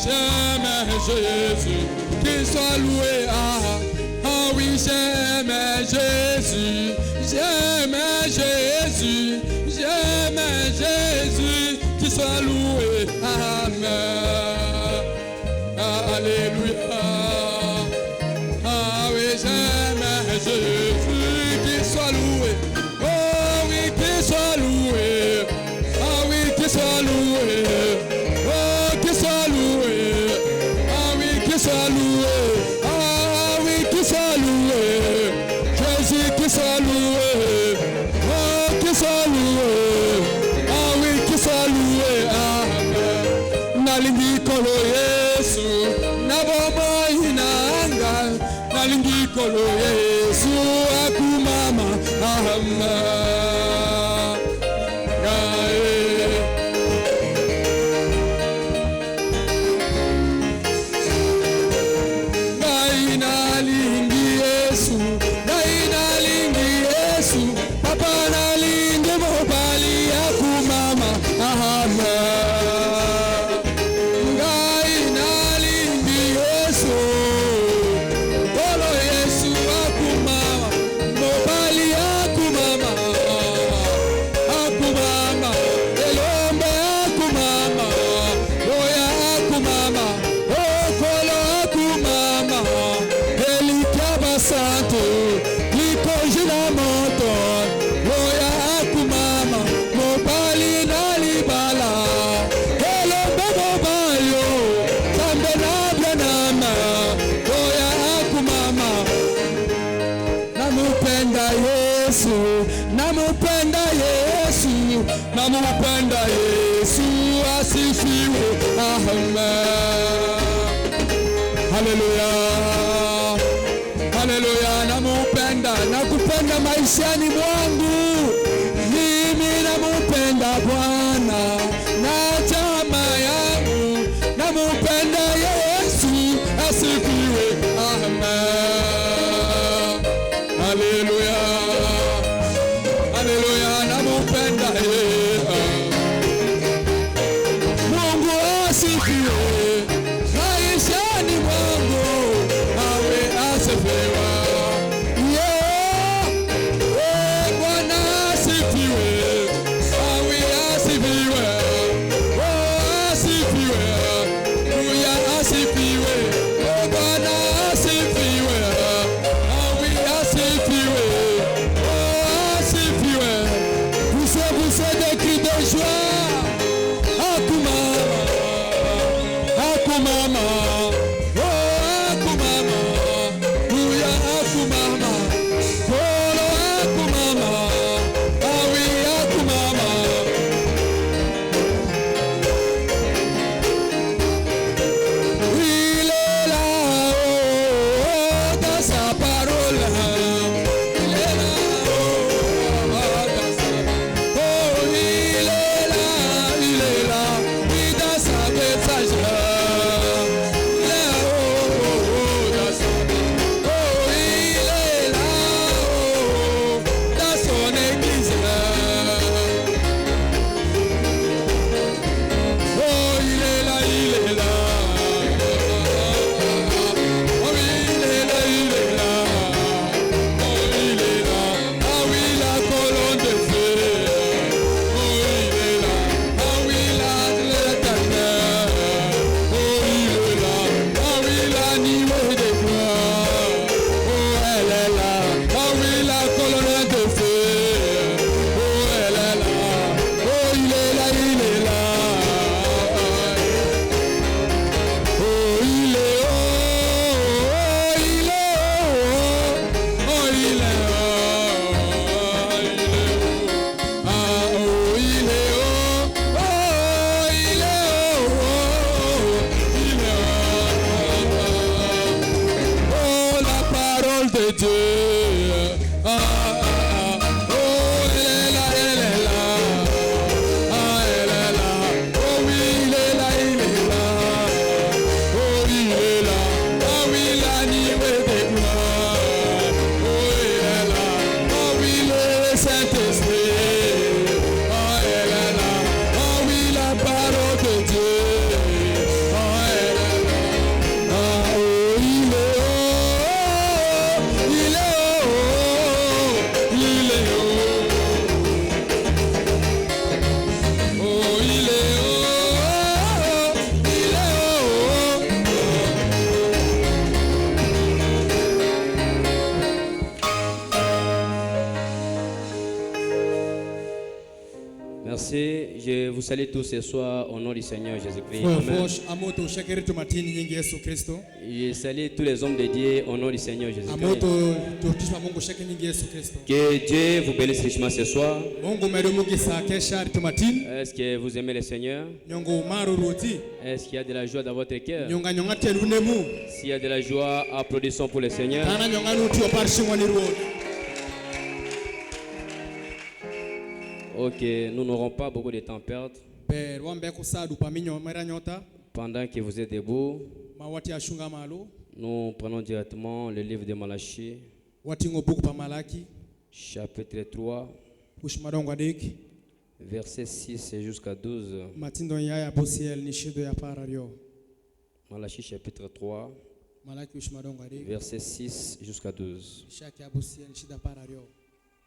j'aime Jésus, qu'il soit loué. Ah oui, j'aime Jésus, j'aime Jésus, j'aime Jésus, qu'il soit loué. Amen. Alléluia. Ah oui, j'aime Jésus, qu'il soit loué. Oh oui, qu'il soit loué. Ah oui, qu'il soit loué. Oh, qu'il soit loué. Ah oui, qu'il soit loué. Ah oui, qu'il soit loué. Jésus, qu'il soit loué. Oh, qu'il soit loué. Ah oui, qu'il soit loué. Amen. Nalingi kolo Yesu, nabomo inanga. Nalingi kolo Yesu, akumama. Amen. Namupenda Yesu asifiwe. Amen. Haleluya. Haleluya. Namupenda, nakupenda maishani mwangu. Mimi namupenda Bwana na jamaa yangu. Namupenda Yesu asifiwe. Amen. Haleluya. Haleluya. Namupenda Yesu. commencer, je vous salue tous ce soir au nom du Seigneur Jésus-Christ. Amen. Je salue tous les hommes de Dieu au nom du Seigneur Jésus-Christ. Que Dieu vous bénisse richement ce soir. Est-ce que vous aimez le Seigneur? Est-ce qu'il y a de la joie dans votre cœur? S'il y a de la joie, applaudissons pour le Seigneur. Ok, nous n'aurons pas beaucoup de temps à perdre. Pendant que vous êtes debout, nous prenons directement le livre de Malachie, chapitre 3, verset 6 jusqu'à 12. Malachie chapitre 3, verset 6 jusqu'à 12.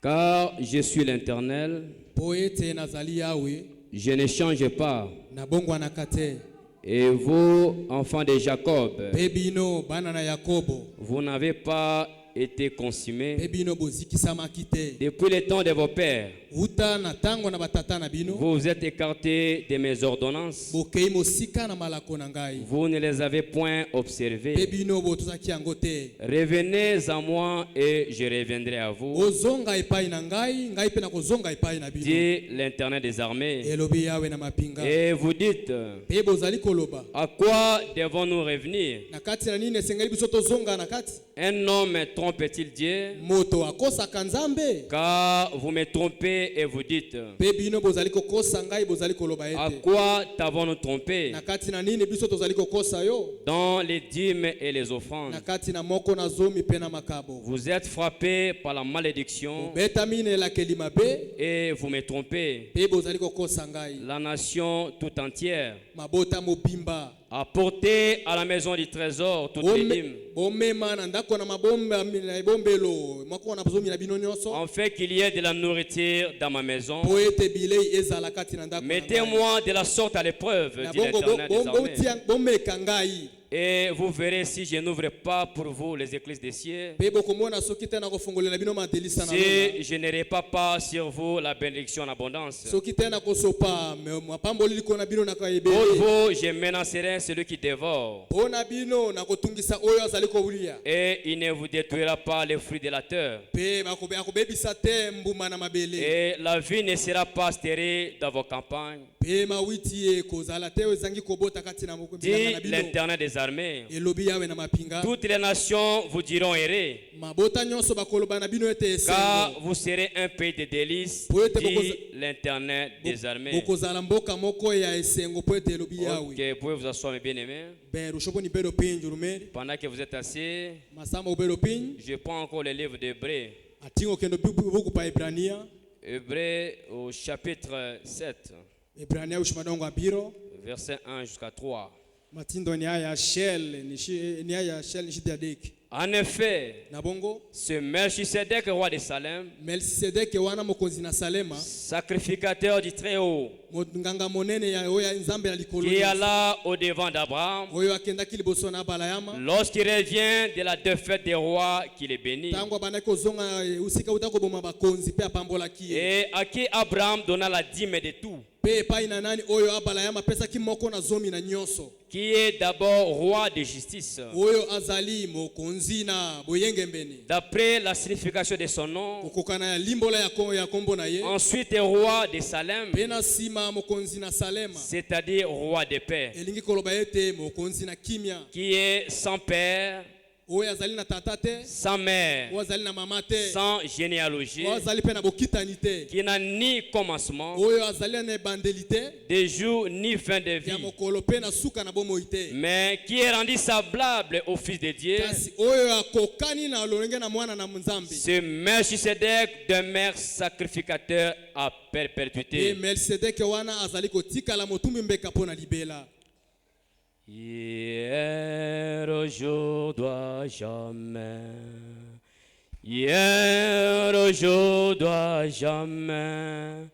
Car je suis l'Éternel, je ne change pas. Et vous, enfants de Jacob, vous n'avez pas été consumés depuis le temps de vos pères. Vous vous êtes écartés de mes ordonnances. Vous ne les avez point observées. Revenez à moi et je reviendrai à vous, dit l'Éternel des armées. Et vous dites, à quoi devons-nous revenir? Un homme trompe-t-il Dieu? Car vous me trompez et vous dites, à quoi t'avons-nous trompé? Dans les dîmes et les offrandes. Vous êtes frappés par la malédiction et vous me trompez. La nation tout entière apportez à la maison du trésor toutes les dîmes, en fait qu'il y ait de la nourriture dans ma maison. Mettez-moi de la sorte à l'épreuve, dit l'Éternel des armées. Et vous verrez si je n'ouvre pas pour vous les écluses des cieux, si je ne répare pas sur vous la bénédiction en abondance. Pour vous, je menacerai celui qui dévore, et il ne vous détruira pas les fruits de la terre, et la vie ne sera pas stérile dans vos campagnes, dit l'Éternel des armées. Toutes les nations vous diront errez, car vous serez un pays de délices, dit l'Éternel des armées. Ok, pouvez vous asseoir mes bien-aimés. Pendant que vous êtes assis, je prends encore le livre d'Hébreux. Hébreux au chapitre 7, verset 1 jusqu'à 3. En effet, ce Melchisedec, roi de Salem, sacrificateur du Très-Haut, qui alla au devant d'Abraham, lorsqu'il revient de la défaite des rois, qu'il est béni, et à qui Abraham donna la dîme de tout, qui est d'abord roi de justice, d'après la signification de son nom, ensuite roi de Salem, c'est-à-dire roi de paix, qui est sans père, sans mère, sans généalogie, qui n'a ni commencement de jour ni fin de vie, mais qui est rendu semblable au Fils de Dieu. Ce Melchisedec demeure sacrificateur à perpétuité. Hier, aujourd'hui, jamais. Hier, aujourd'hui, jamais.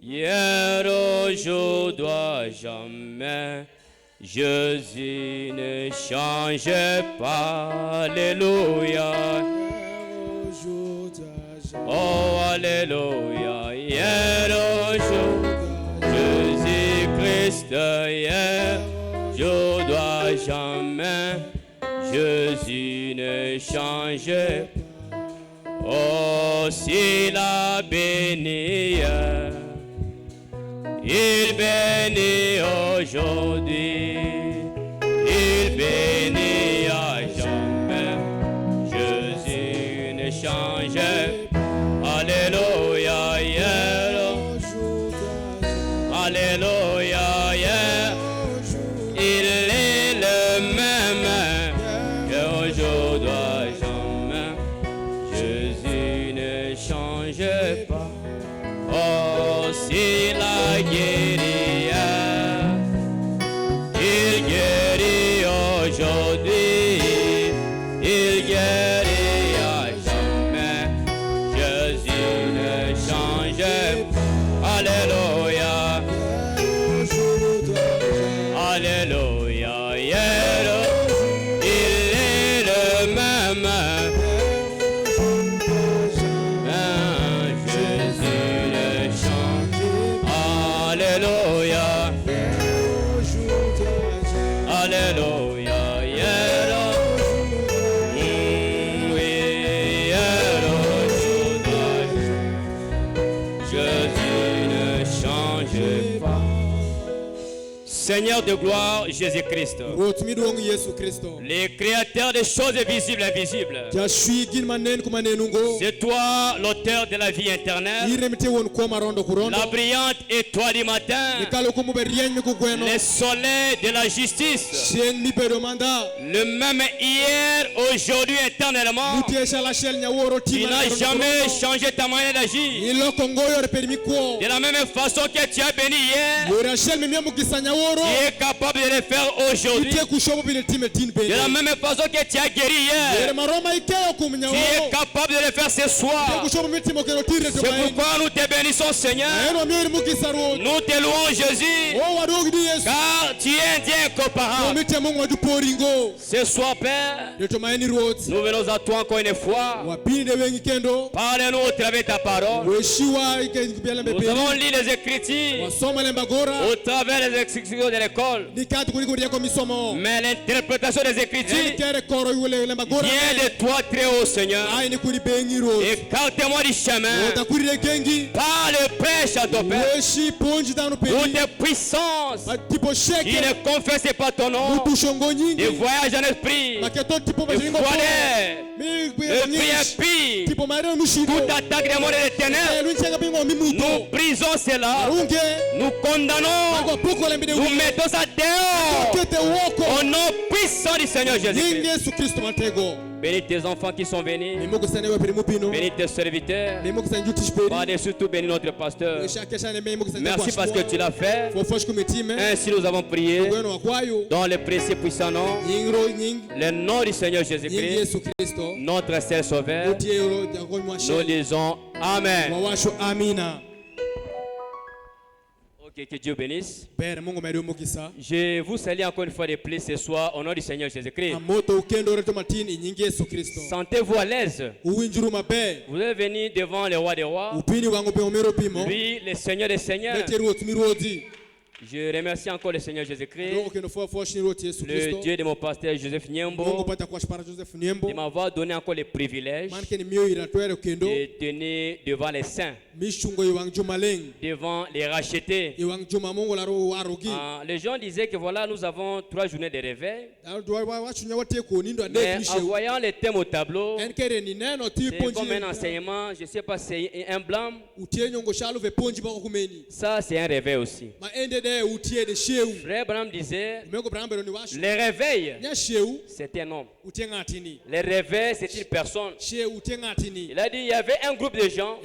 Hier, aujourd'hui, jamais. Jésus ne change pas. Alléluia. Oh, alléluia. Hier, aujourd'hui. de hier, je dois jamais. Jésus ne change pas. Oh, s'il a béni, il bénit aujourd'hui, il bénit à jamais. Jésus ne change pas. Alléluia, yeah. Alléluia, yeah. Il est le même qu'aujourd'hui à jamais. Jésus ne change pas. Oh, s'il a guéri, il guérit aujourd'hui, il guérit à jamais. Jésus ne change pas. Alléluia, alléluia, yeah. Il est le même. Alléluia, alléluia, yeah. Jésus ne change pas. Seigneur de gloire, Jésus-Christ, les créateurs des choses visibles et invisibles, c'est toi l'auteur de la vie éternelle, la brillante étoile du matin, le soleil de la justice, le même hier, aujourd'hui, éternellement. Tu n'as jamais changé ta manière d'agir. De la même façon que tu as béni hier, tu es capable de le faire aujourd'hui. De la même façon que tu as guéri hier, tu es capable de le faire ce soir. C'est pourquoi nous te bénissons, Seigneur. Nous te louons, Jésus, car tu es un Dieu incomparable. Ce soir, Père, nous venons à toi encore une fois. Parle-nous au travers de ta parole. Nous avons lu les Écritures au travers des Écritures de l'école. Mais l'interprétation des Écritures vient de toi très haut, Seigneur. Écarte-moi du chemin. Parle, prêche à ton Père. Toute puissance qui ne confesse pas ton nom, de voyage en esprit, de voiler, de prier pire, toute attaque des mondes des ténèbres, nous brisons cela, nous condamnons, nous mettons ça dehors au nom puissant du Seigneur Jésus-Christ. Bénis tes enfants qui sont venus. Bénis tes serviteurs. Par-dessus tout, bénis notre pasteur. Merci parce que tu l'as fait. Ainsi nous avons prié dans le précieux puissant nom, le nom du Seigneur Jésus-Christ, notre Seigneur Sauveur. Nous disons Amen. Que Dieu bénisse. Je vous salue encore une fois de plus ce soir au nom du Seigneur Jésus-Christ. Sentez-vous à l'aise. Vous êtes venu devant le roi des rois, lui le Seigneur des seigneurs. Je remercie encore le Seigneur Jésus-Christ, le Dieu de mon pasteur Joseph Nyembo, de m'avoir donné encore le privilège de tenir devant les saints, devant les rachetés. Les gens disaient que voilà, nous avons 3 journées de réveil. Mais en voyant les thèmes au tableau, c'est comme un enseignement, je ne sais pas, c'est un blâme. Ça, c'est un réveil aussi. Frère Branham disait, le réveil, c'est un homme. Le réveil, c'est une personne. Il a dit, il y avait un groupe de gens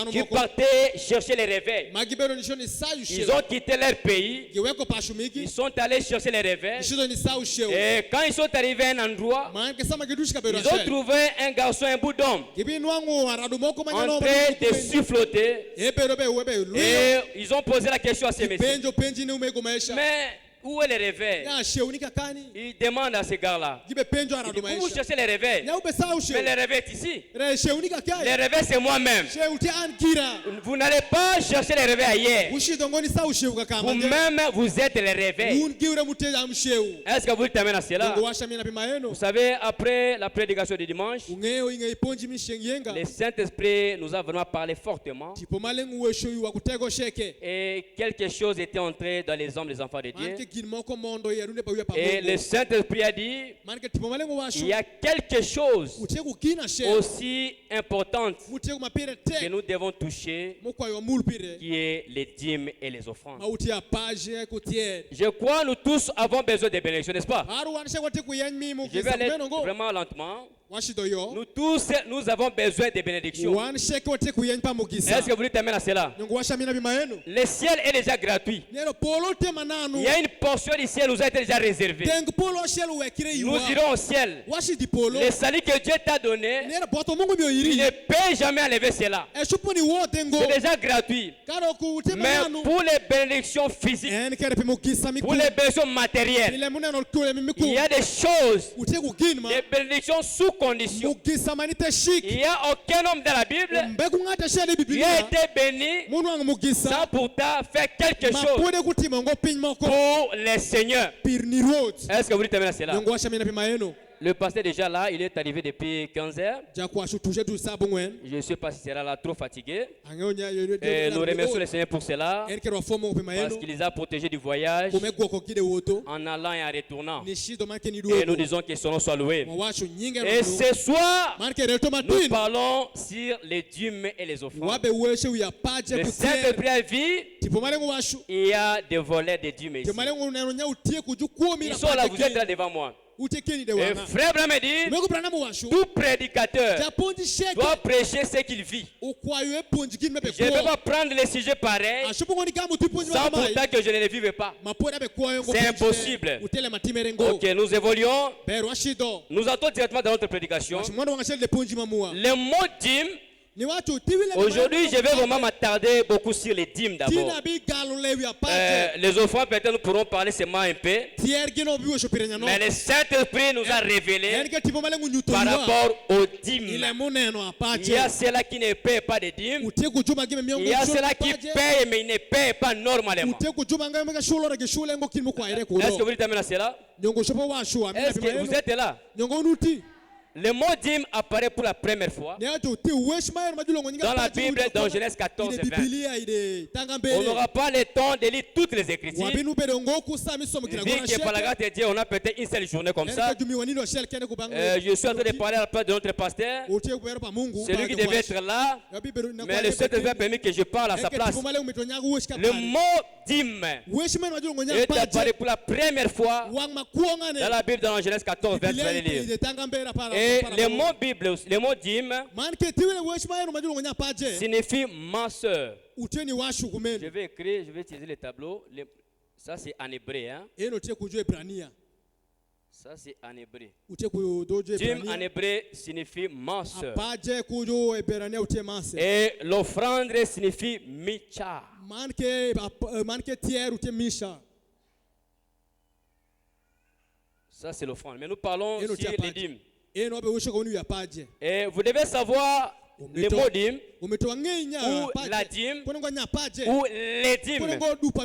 qui partaient chercher les réveils. Ils ont quitté leur pays. Ils sont allés chercher les réveils. Et quand ils sont arrivés à un endroit, ils ont trouvé un garçon, un bout d'homme, en train de suffloter. Et ils ont posé la question à ces messieurs. Mais Où est le réveil? Il demande à ces gars-là. Vous cherchez les réveils. Mais le réveil est ici. Le réveil, c'est moi-même. Vous n'allez pas chercher les réveils ailleurs. Vous-même, vous êtes le réveil. Est-ce que vous terminez à cela? Vous savez, après la prédication du dimanche, le Saint-Esprit nous a vraiment parlé fortement. Et quelque chose était entré dans les hommes des enfants de Dieu. Et le Saint-Esprit a dit, il y a quelque chose aussi important que nous devons toucher, qui est les dîmes et les offrandes. Je crois que nous tous avons besoin de bénédictions, n'est-ce pas? Je vais aller vraiment lentement. Nous tous, nous avons besoin de bénédictions. Est-ce que vous voulez terminer à cela? Le ciel est déjà gratuit. Il y a une portion du ciel qui nous a été déjà réservée. Nous irons au ciel. Le salut que Dieu t'a donné, il ne peut jamais enlever cela. C'est déjà gratuit. Mais pour les bénédictions physiques, pour les bénédictions matérielles, il y a des choses, des bénédictions sous condition. Il n'y a aucun homme dans la Bible qui a été béni sans pourtant faire quelque chose pour les seigneurs. Est-ce que vous terminez cela? Le pasteur est déjà là, il est arrivé depuis 15 heures. Je ne sais pas si c'est là trop fatigué. Et nous remercions le Seigneur pour cela, parce qu'il les a protégés du voyage en allant et en retournant. Et nous disons que son nom soit loué. Et ce soir, nous parlons sur les dîmes et les offrandes. Le Saint-Esprit a vu, il y a des volets de dîmes ici. Ils sont là, vous êtes là devant moi. Et frère Branham dit, tout prédicateur doit prêcher ce qu'il vit. Je ne peux pas prendre les sujets pareils sans pourtant que je ne les vive pas. C'est impossible. Ok, nous évoluons. Nous entrons directement dans notre prédication. Le mot dîme. Aujourd'hui, je vais vraiment m'attarder beaucoup sur les dîmes d'abord. Les offrandes, peut-être nous pourrons parler seulement un peu. Mais le Saint-Esprit nous a révélé par rapport aux dîmes. Il y a ceux-là qui ne paient pas de dîmes. Il y a ceux-là qui payent mais ils ne payent pas normalement. Est-ce que vous terminez cela? Est-ce que vous êtes là? Le mot dîme apparaît pour la première fois dans la Bible, dans Genèse 14 et 20. On n'aura pas le temps de lire toutes les Écritures. Vu que par la grâce de Dieu, on a peut-être une seule journée comme ça. Je suis en train de parler à la place de notre pasteur, celui qui devait être là, mais le Saint-Esprit a permis que je parle à sa place. Le mot dîme est apparu pour la première fois dans la Bible, dans Genèse 14, verset 20. Et le mot Bible, le mot dîme signifie ma soeur. Je vais écrire, je vais utiliser le tableau. Ça c'est en hébreu. Hein? Ça c'est en hébreu. Dîme en hébreu signifie ma soeur. Et l'offrande signifie micha. Ça c'est l'offrande. Mais nous parlons sur les dîmes. Et vous devez savoir le mot dîme, ou la dîme, ou les dîmes. Mais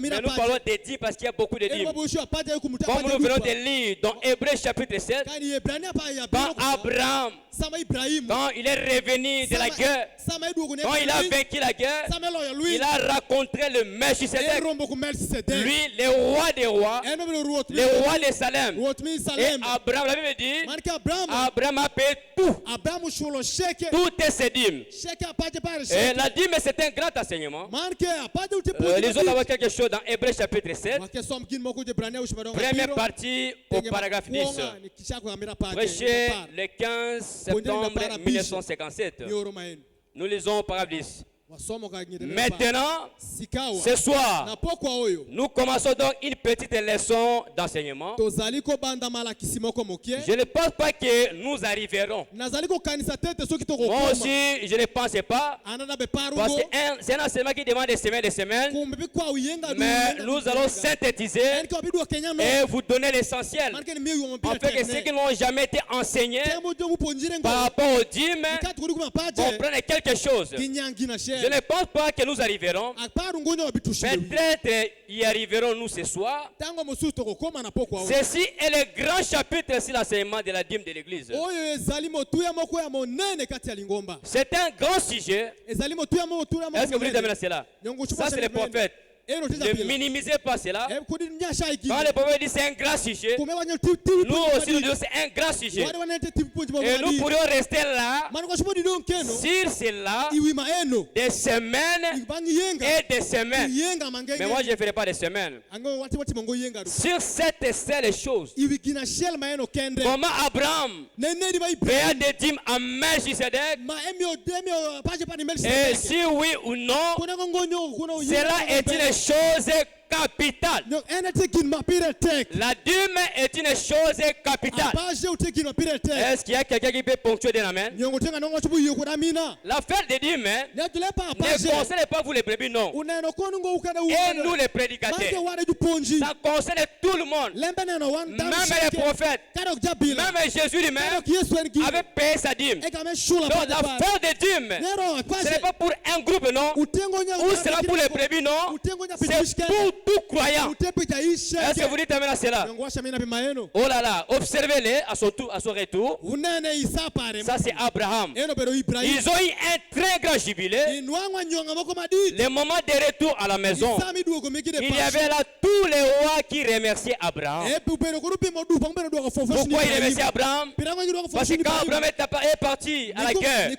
nous parlons des dîmes parce qu'il y a beaucoup de dîmes. Comme nous venons de lire dans Hébreux chapitre 7, quand Abraham, quand il est revenu de la guerre, quand il a vaincu la guerre, il a rencontré le Melchisedec, lui, le roi des rois, le roi de Salem. Et Abraham, la Bible dit, Abraham a payé tout, toutes ses dîmes. Et la dîme, c'est un grand enseignement. Lisons d'abord quelque chose dans Hébreux chapitre 7. Première partie au paragraphe 10. Prêché le 15 septembre 1957. Nous lisons au paragraphe 10. Maintenant, ce soir, nous commençons donc une petite leçon d'enseignement. Je ne pense pas que nous arriverons. Moi aussi, je ne pensais pas. Parce que c'est un enseignement qui demande des semaines. Mais nous allons synthétiser et vous donner l'essentiel. En fait, que ceux qui n'ont jamais été enseignés par rapport aux dîmes comprennent quelque chose. Je ne pense pas que nous arriverons. Peut-être y arriverons-nous ce soir. Ceci est le grand chapitre sur l'enseignement de la dîme de l'église. C'est un grand sujet. Est-ce que vous dites cela? Ça, c'est le prophète. Ne minimisez pas cela. Quand le prophète dit c'est un grand sujet, nous aussi nous disons c'est un grand sujet. Et nous pourrions rester là sur cela des semaines et des semaines. Mais moi je ne ferai pas des semaines. Sur cette seule chose, comment Abraham paya des dîmes à Melchisedec, et si oui ou non, cela est une chose capitale. La dîme est une chose capitale. Est-ce qu'il y a quelqu'un qui peut ponctuer d'un amen? L'affaire des dîmes ne concerne pas vous les brebis, non. Et nous les prédicateurs. Ça concerne tout le monde. Même les prophètes. Même Jésus lui-même avait payé sa dîme. Donc l'affaire des dîmes, ce n'est pas pour un groupe, non. Ou c'est là pour les brebis, non. C'est pour tout croyant. Est-ce que vous dites amen à cela? Oh là là, observez-les à son retour. Ça c'est Abraham. Ils ont eu un très grand jubilé. Le moment de retour à la maison, il y avait là tous les rois qui remerciaient Abraham. Pourquoi ils remerciaient Abraham? Parce que quand Abraham est parti à la guerre,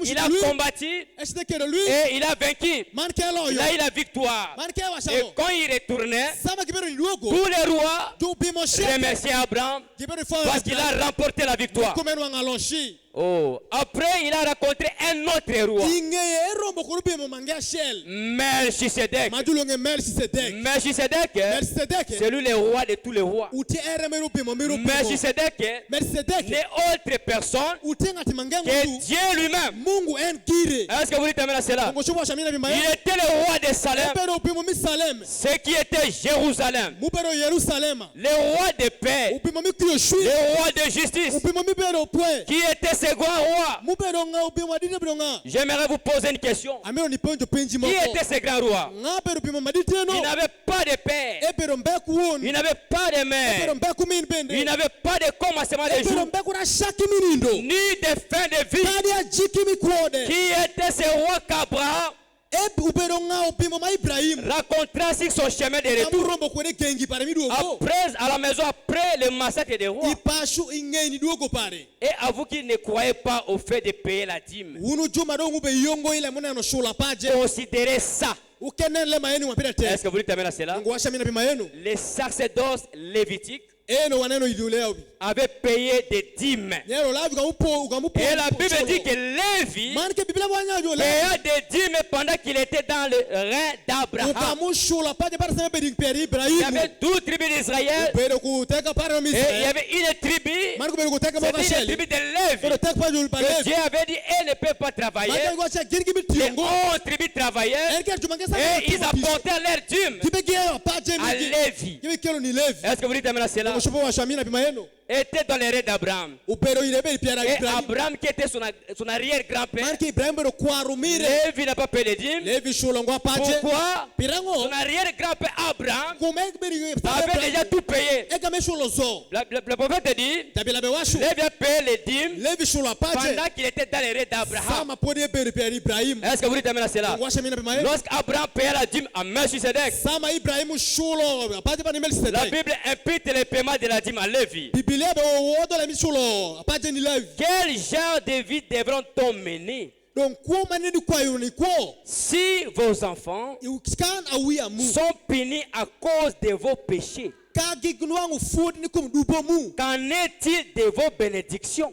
il a combattu et il a vaincu. Il a eu la victoire. Et quand il retournait, tous les rois remerciaient Abraham parce qu'il a remporté la victoire. Oh. Après, il a rencontré un autre roi, Melchisedec. Melchisedec, c'est lui le roi de tous les rois. Melchisedec n'est autre personne que Dieu lui-même. Est-ce que vous dites amen à cela? Il était le roi de Salem, ce qui était Jérusalem, le roi de paix, le roi de justice, qui était second roi. J'aimerais vous poser une question. Qui était ce grand roi? Il n'avait pas de père, il n'avait pas de mère, il n'avait pas de commencement de jour, ni de fin de vie. Qui était ce roi qu'Abraham racontera sur son chemin de retour après, à la maison après le massacre des rois? Et à vous qui ne croyez pas au fait de payer la dîme, considérez ça. Est-ce que vous dites amen à cela? Les sacerdotes lévitiques avait payé des dîmes. Et la Bible dit que Lévi paya des dîmes pendant qu'il était dans le règne d'Abraham. Il y avait 12 tribus d'Israël. Et il y avait une tribu, c'était une tribu de Lévi. Que Dieu avait dit, elle ne peut pas travailler. Les 11 tribus travaillaient. Et ils apportaient leurs dîmes à Lévi. Est-ce que vous dites amen à cela? Était dans les rêves d'Abraham. Et Abraham qui était son arrière-grand-père, Lévi n'a pas payé les dîmes. Pourquoi? Son arrière-grand-père Abraham avait déjà tout payé. Le prophète dit, Lévi a payé les dîmes pendant qu'il était dans les rêves d'Abraham. Est-ce que vous dites amen à cela? Lorsqu'Abraham payait la dîme à Melchisedec, la Bible impute le paiement de la dîme à Lévi. Quel genre de vie devront-on mener si vos enfants sont punis à cause de vos péchés? Qu'en est-il de vos bénédictions?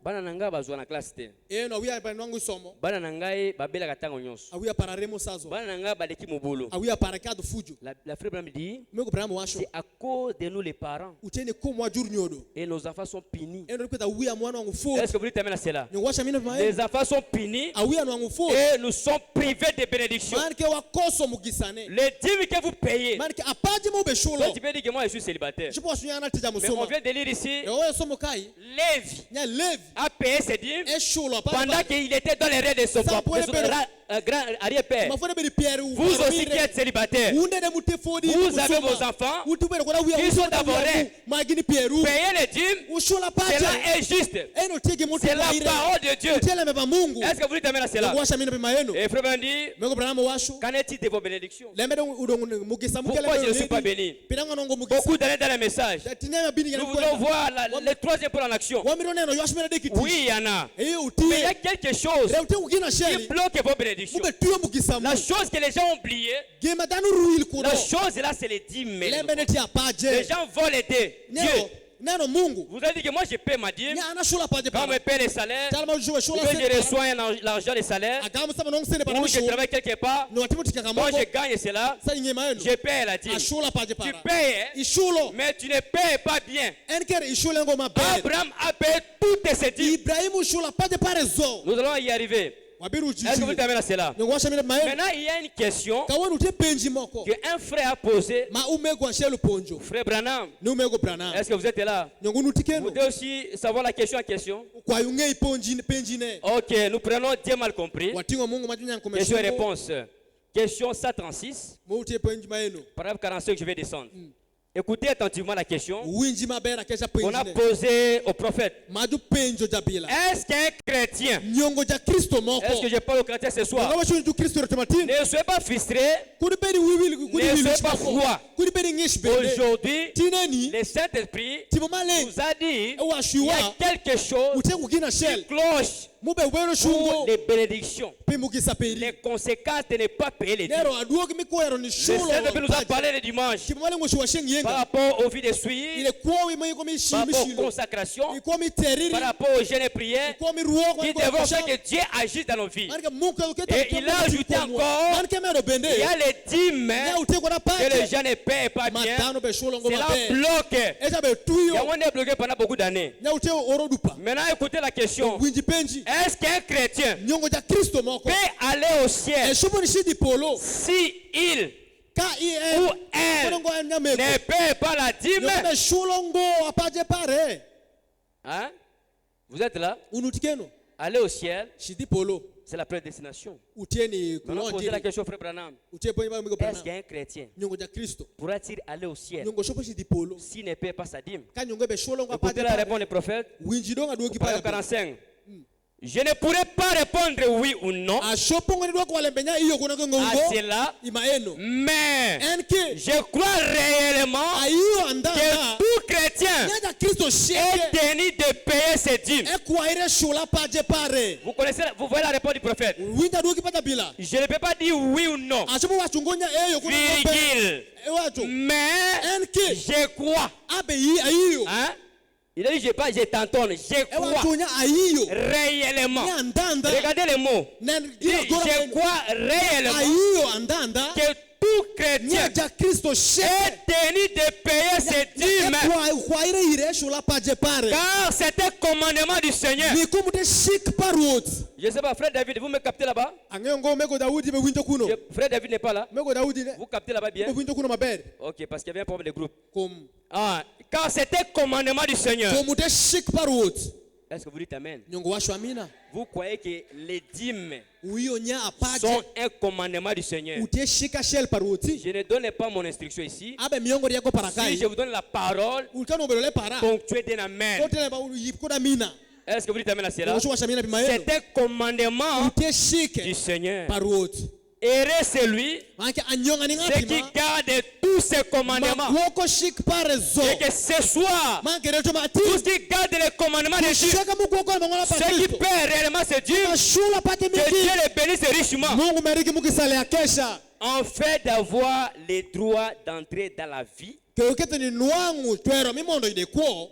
bana nanga bazwa na classe te eno awia banwangu somo bana nangai babela katango nyonso awia pararemo sazo bana nanga baleki mobulu awia parakado fujo la frère Branham dit meko Branham washo c'est à cause de nous les parents utene ko mwa jur nyodo et nos enfants sont punis. eno kweta awia mwana wangu fo Est-ce que vous dites amen à cela? nyongwasha mina pamae Les enfants sont punis awia wangu fo et nous sommes privés de bénédictions. manke wakoso mugisane Les dîmes que vous payez. manke apaje mo besholo Tu peux dire que moi je suis célibataire. je pense yana tija Mais on musoma vient de lire ici, ewe somo kai Lévi nya levi a payé ses dîmes esholo pendant qu'il était dans les rêves de son grand arrière-père. Vous aussi qui êtes célibataire, vous avez vos enfants qui sont d'abord payez les dîmes. Cela est juste. C'est la parole de Dieu. Est-ce que vous dites amen à cela? Et frère Brandy, qu'en est-il de vos bénédictions? Pourquoi je ne suis pas béni? Beaucoup d'années dans les messages. Nous voulons voir le troisième point en action. Oui, il y en a. Mais il y a quelque chose qui bloque vos bénédictions. La chose que les gens ont oubliée, la chose là, c'est les dîmes. Les gens volent aider Dieu. Vous avez dit que moi je paie ma dîme. Quand je paie les salaires, quand je reçois l'argent des salaires, ou je travaille quelque part, quand je gagne cela, je paie la dîme. Tu payes, mais tu ne payes pas bien. Abraham a payé toutes ses dîmes. Nous allons y arriver. Est-ce que vous t'amènez à cela? Maintenant, il y a une question qu'un frère a posée. Frère Branham, est-ce que vous êtes là? Vous devez aussi savoir la question en question. Ok, nous prenons Dieu mal compris. Question et réponse. Question 136. Paragraphe 45, je vais descendre. Écoutez attentivement la question qu'on a posée au prophète. Est-ce qu'un chrétien, est-ce que je parle aux chrétiens ce soir, ne soyez pas frustré, ne soyez pas froid. Aujourd'hui, le Saint-Esprit nous a dit qu'il y a quelque chose qui cloche pour les bénédictions, les conséquences de ne pas payer les dîmes. Le Saint-Esprit nous a parlé le dimanche par rapport aux vies de suivi, par rapport aux consacrations, par rapport aux jeûnes et prières qui devront faire que Dieu agisse dans nos vies. Et il a ajouté encore, il y a les dîmes que les gens ne paient pas bien. Cela bloque. Et on est bloqué pendant beaucoup d'années. Maintenant, écoutez la question. Est-ce qu'un chrétien peut aller au ciel si il ou elle ne paie pas la dîme? Hein? Vous êtes là? Aller au ciel, c'est la prédestination. Maintenant, posez la question, frère Branham. Est-ce qu'un chrétien pourra-t-il aller au ciel s'il ne paie pas sa dîme? Écoutez la réponse du prophète. Paragraphe 45. Je ne pourrais pas répondre oui ou non à cela, mais je crois réellement que tout chrétien est tenu de payer ses dîmes. Vous connaissez, vous voyez la réponse du prophète. Je ne peux pas dire oui ou non, virgule, mais je crois. Hein? Il a dit, je t'entends, je crois réellement. Regardez les mots. Je crois réellement que tout chrétien est tenu de payer ses dîmes. Car c'est un commandement du Seigneur. Je ne sais pas, frère David, vous me captez là-bas? Frère David n'est pas là. Vous captez là-bas bien? Ok, parce qu'il y avait un problème de groupe. Ah, car c'est un commandement du Seigneur. Est-ce que vous dites amen? Vous croyez que les dîmes sont un commandement du Seigneur? Je ne donne pas mon instruction ici. Si je vous donne la parole, ponctuez d'un amen. Est-ce que vous dites amen à cela? C'est un commandement du Seigneur. Heureux celui qui garde tous ces commandements. Et que ce soir, tous qui gardent les commandements de Dieu, ceux qui paient réellement ce Dieu, que Dieu les bénisse richement. en fait d'avoir les droits d'entrer dans la vie,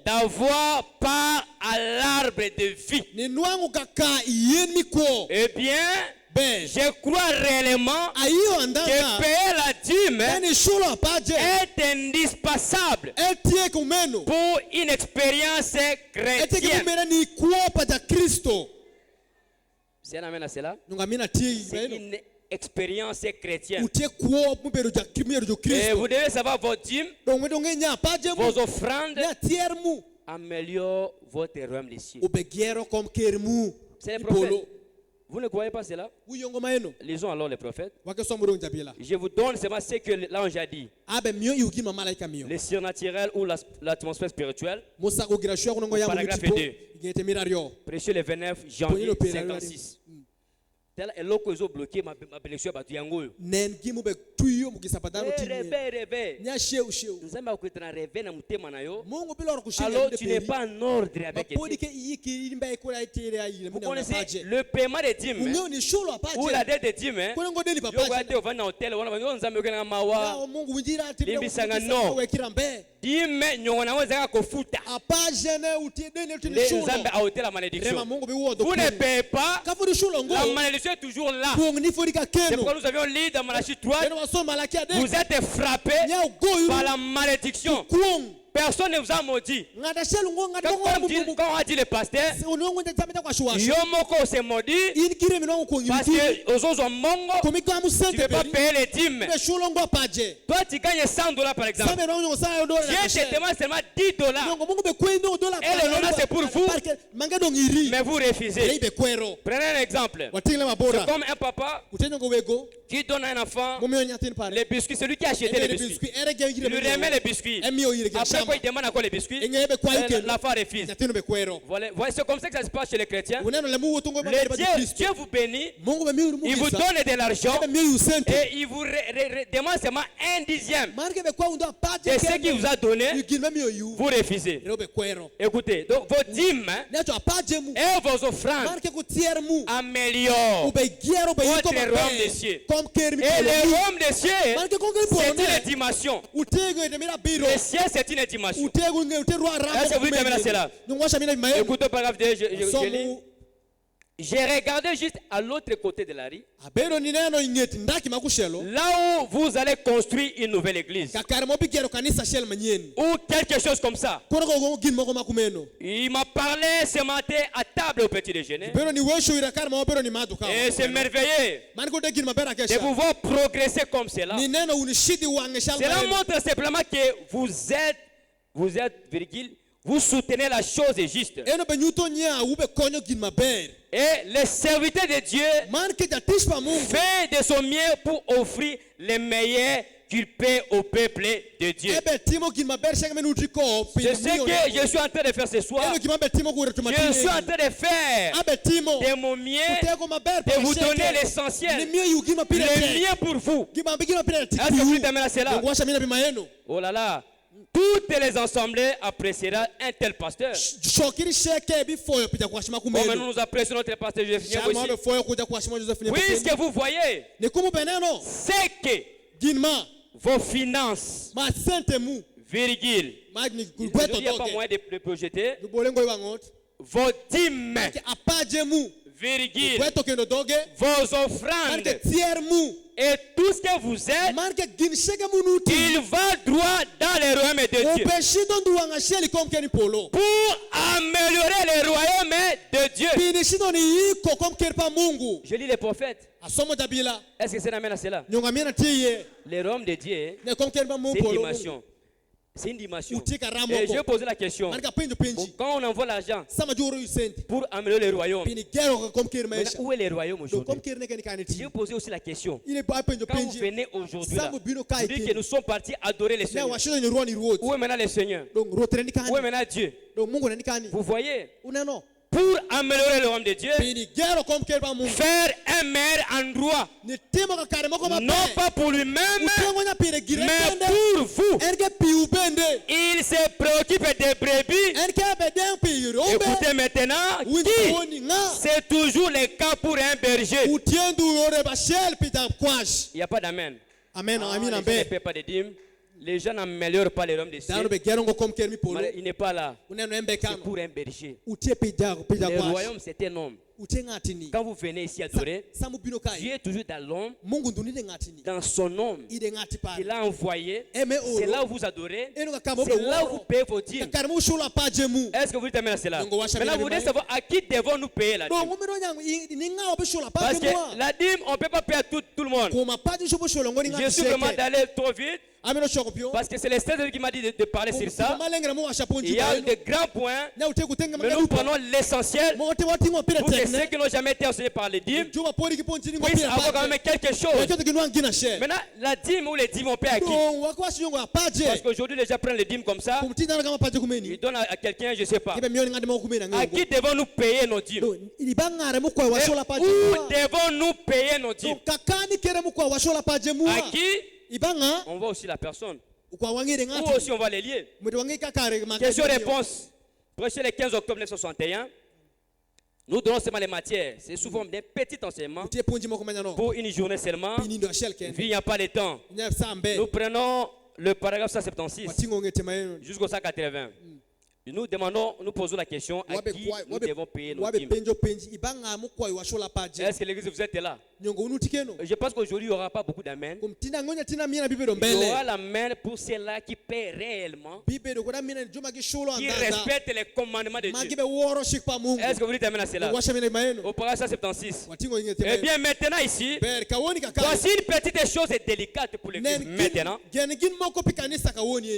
d'avoir part à l'arbre de vie. Eh bien, je crois réellement que payer la dîme est indispensable pour une expérience chrétienne. C'est un amen à cela? C'est une expérience chrétienne. Et vous devez savoir vos dîmes, vos offrandes améliorent votre royaume des cieux. C'est les prophètes. Vous ne croyez pas cela? Lisons alors les prophètes. Je vous donne seulement ce que l'ange a dit. Le surnaturel ou l'atmosphère spirituelle. Paragraphe 2. Prêchez le 29 janvier 56. Tel est l'eau que j'ai bloqué ma bénédiction à Tuyango. Alors tu n'es pas en ordre avec Dieu. Vous connaissez le paiement des dîmes ou la dette des dîmes. Vous ne payez pas, la malédiction est toujours là. C'est pourquoi nous avions lu dans Malachie 3, vous êtes frappés par la malédiction. Personne ne vous a maudit. Quand on a dit le pasteur, Yomoko s'est maudit parce que aux autres mongo, tu ne peux pas payer les dîmes. Toi, tu gagnes $100 par exemple. Dieu te demande seulement $10. Et le nom c'est pour vous. Mais vous refusez. Prenez un exemple. C'est comme un papa qui donne à un enfant les biscuits. Celui qui a acheté les biscuits, il lui remet les biscuits. Après quoi il demande encore les biscuits, l'enfant refuse. Voilà, c'est comme ça que ça se passe chez les chrétiens. Dieu vous bénit, il vous donne de l'argent et il vous demande seulement 1/10 de ce qu'il vous a donné. Vous refusez. Écoutez, donc vos dîmes et vos offrandes améliorent votre royaume des cieux. Et le royaume des cieux, c'est une dimension. Le ciel, c'est une dimension. Est-ce que vous dites à cela? Écoutez, paragraphe 2, je lis. J'ai regardé juste à l'autre côté de la rue, là où vous allez construire une nouvelle église ou quelque chose comme ça. Il m'a parlé ce matin à table au petit déjeuner et c'est merveilleux de pouvoir progresser comme cela. Cela montre simplement que vous êtes, virgule, vous soutenez la chose juste. Et le serviteur de Dieu fait de son mieux pour offrir les meilleurs qu'il paie au peuple de Dieu. C'est ce que je suis en train de faire ce soir. Je suis en train de faire de mon mieux, de vous donner l'essentiel, le mieux pour vous. Est-ce que vous aimez cela? Oh là là. Toutes les assemblées apprécieront un tel pasteur. Comme nous apprécions notre pasteur Joseph aussi. Puisque vous voyez, c'est que vos finances, virgule, il n'y a pas moyen de le projeter, vos dîmes, virgule, vos offrandes et tout ce que vous êtes, il va droit dans le royaume de Dieu pour améliorer le royaume de Dieu. Je lis les prophètes. Est-ce que c'est un amen à cela? Le royaume de Dieu, c'est une dimension. C'est une dimension. Et je vais poser la question. Quand on envoie l'argent pour améliorer le royaume, où est le royaume aujourd'hui? Je vais poser aussi la question. Quand vous venez aujourd'hui, vous dites que nous sommes partis adorer le Seigneur. Où est maintenant le Seigneur? Où est maintenant Dieu? Vous voyez? Pour améliorer le royaume de Dieu, faire un meilleur endroit, non pas pour lui-même, mais pour vous. Il se préoccupe des brebis. Écoutez maintenant, c'est toujours le cas pour un berger. il n'y a pas d'amen. Amen. Les gens ne paient pas de dîmes. Les gens n'améliorent pas les royaumes des cieux. Il n'est pas là. C'est pour un berger. Le royaume, c'est un homme. Quand vous venez ici adorer, Dieu est toujours dans l'homme, dans son homme. Il a envoyé. C'est là où vous adorez. C'est là où vous payez vos dîmes. Est-ce que vous terminez cela? Maintenant, vous voulez savoir à qui devons-nous payer la dîme? Parce que la dîme, on ne peut pas payer à tout le monde. Je suis vraiment d'aller trop vite. Parce que c'est le Seigneur qui m'a dit de parler sur ça. Il y a de grands points, mais nous prenons l'essentiel pour que ceux qui n'ont jamais été enseignés par les dîmes puissent avoir quand même quelque chose. Maintenant, la dîme ou les dîmes, on paie à qui? Parce qu'aujourd'hui, les gens prennent les dîmes comme ça. Ils donnent à quelqu'un, je ne sais pas. À qui devons-nous payer nos dîmes? Où devons-nous payer nos dîmes? À qui? On voit aussi la personne. Ou aussi on va les lier. Question-réponse. Prêcher le 15 octobre 1961. Nous donnons seulement les matières. C'est souvent des petits enseignements. Pour une journée seulement. Il n'y a pas de temps. Nous prenons le paragraphe 176 jusqu'au 180. Nous demandons, nous posons la question à qui nous devons payer nos dîmes. Est-ce que l'église, vous êtes là? Je pense qu'aujourd'hui, il n'y aura pas beaucoup d'amen. Il y aura l'amen pour ceux-là qui paient réellement, qui respectent les commandements de Dieu. Est-ce que vous dites amen à cela? Au paragraphe 176. Eh bien, maintenant ici, voici une petite chose délicate pour l'église maintenant.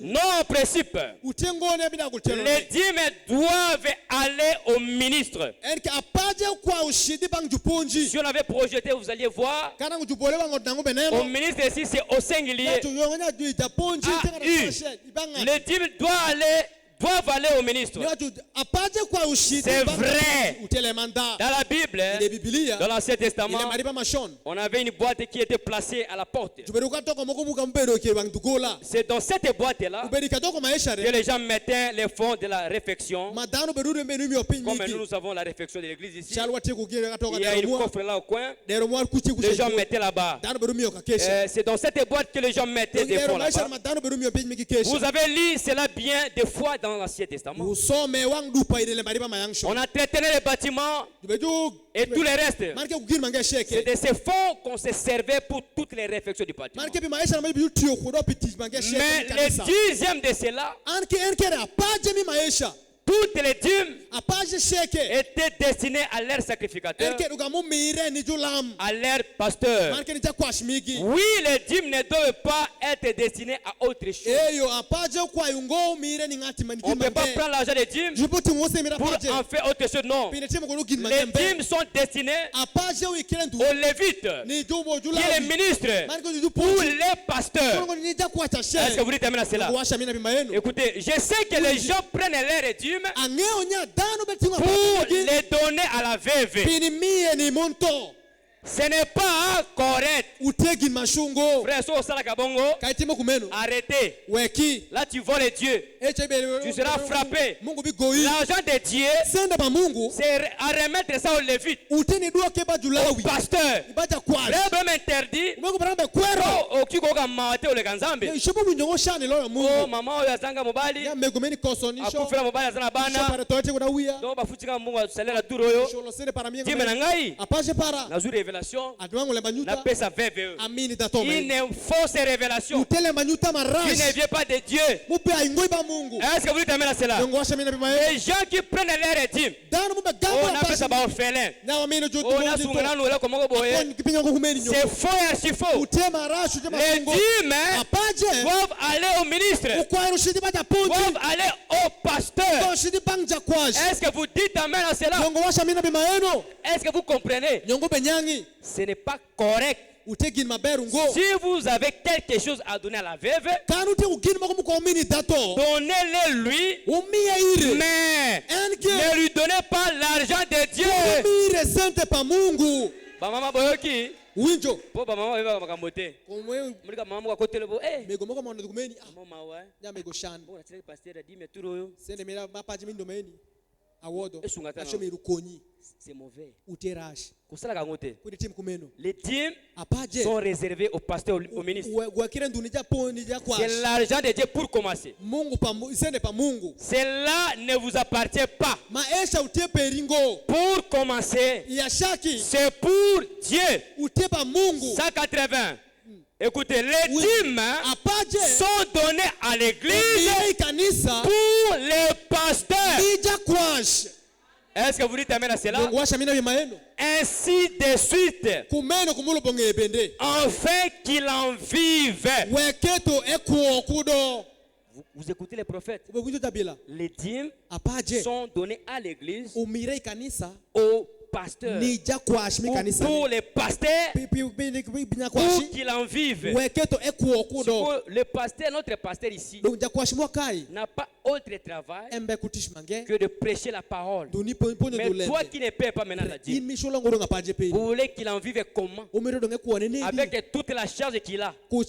Non, principe. Les dîmes doivent aller au ministre. Si on avait projeté, vous alliez voir. Au ministre ici, c'est au singulier. Les dîmes doivent aller au ministre. C'est vrai. Dans la Bible, dans l'Ancien Testament, on avait une boîte qui était placée à la porte. C'est dans cette boîte-là que les gens mettaient les fonds de la réflexion. Comme nous avons la réflexion de l'église ici, il y a une coffre là au coin. Les gens mettaient là-bas. C'est dans cette boîte que les gens mettaient des fonds là-bas. Vous avez lu cela bien des fois dans l'Ancien Testament. On a traité les bâtiments et tout le reste. C'est de ces fonds qu'on se servait pour toutes les réflexions du bâtiment. Mais le dixième de cela, toutes les dîmes étaient destinées à leur sacrificateur, à leur pasteur. Oui, les dîmes ne doivent pas être destinées à autre chose. On ne peut pas prendre l'argent des dîmes pour en faire autre chose. Non. Les dîmes sont destinées aux Lévites, qui est le ministre, pour les pasteurs. Est-ce que vous dites amen à cela? Écoutez, je sais que les gens prennent leurs dîmes pour les donner à la veuve. Ce n'est pas correct. Frère, arrêtez. Là, tu voles Dieu. Tu seras frappé. L'argent de Dieu, c'est à remettre ça aux Lévites, au pasteur. L'homme interdit. Oh, maman, yazanga mobali. Akufela mobali azana bana. Donc bafutika mungu salaire tour oyo. Dime na ngai. Nazu révélation. La paix sa veuve. Une fausse révélation. Qui ne vient pas de Dieu. Est-ce que vous dites amen à cela? Les gens qui prennent l'air dîmes. On appelle ça orphelin. C'est faux et archi faux. Les dîmes doivent aller au ministre. Doivent aller au pasteur. Est-ce que vous dites amen à cela? Est-ce que vous comprenez? Ce n'est pas correct. Si vous avez quelque chose à donner à la veuve, donnez-le lui, mais ne lui donnez pas l'argent de Dieu. Maman boyoki. Winjo. Po mama eba makambote. Mulika mama kwa kotele bo mama wa. Ya mego shan. Bo na pasteur a dit mais tout royo. Sende mera mapaji mindo meni. c'est mauvais. Les dîmes sont réservés aux pasteurs, aux ministres. C'est l'argent de Dieu pour commencer. Cela ne vous appartient pas. Pour commencer, c'est pour Dieu. 180. Écoutez, les dîmes sont donnés à l'église pour les pasteurs. Est-ce que vous dites amen à cela? Ainsi de suite, afin qu'il en vive. Vous écoutez les prophètes. Les dîmes sont donnés à l'église, aux pasteurs, pour les pasteurs, pour qu'ils en vivent. Le pasteur, notre pasteur ici, n'a pas autre travail que de prêcher la parole. Mais toi qui ne paies pas maintenant la dîme, vous voulez qu'il en vive comment? Avec toute la charge qu'il a. Vous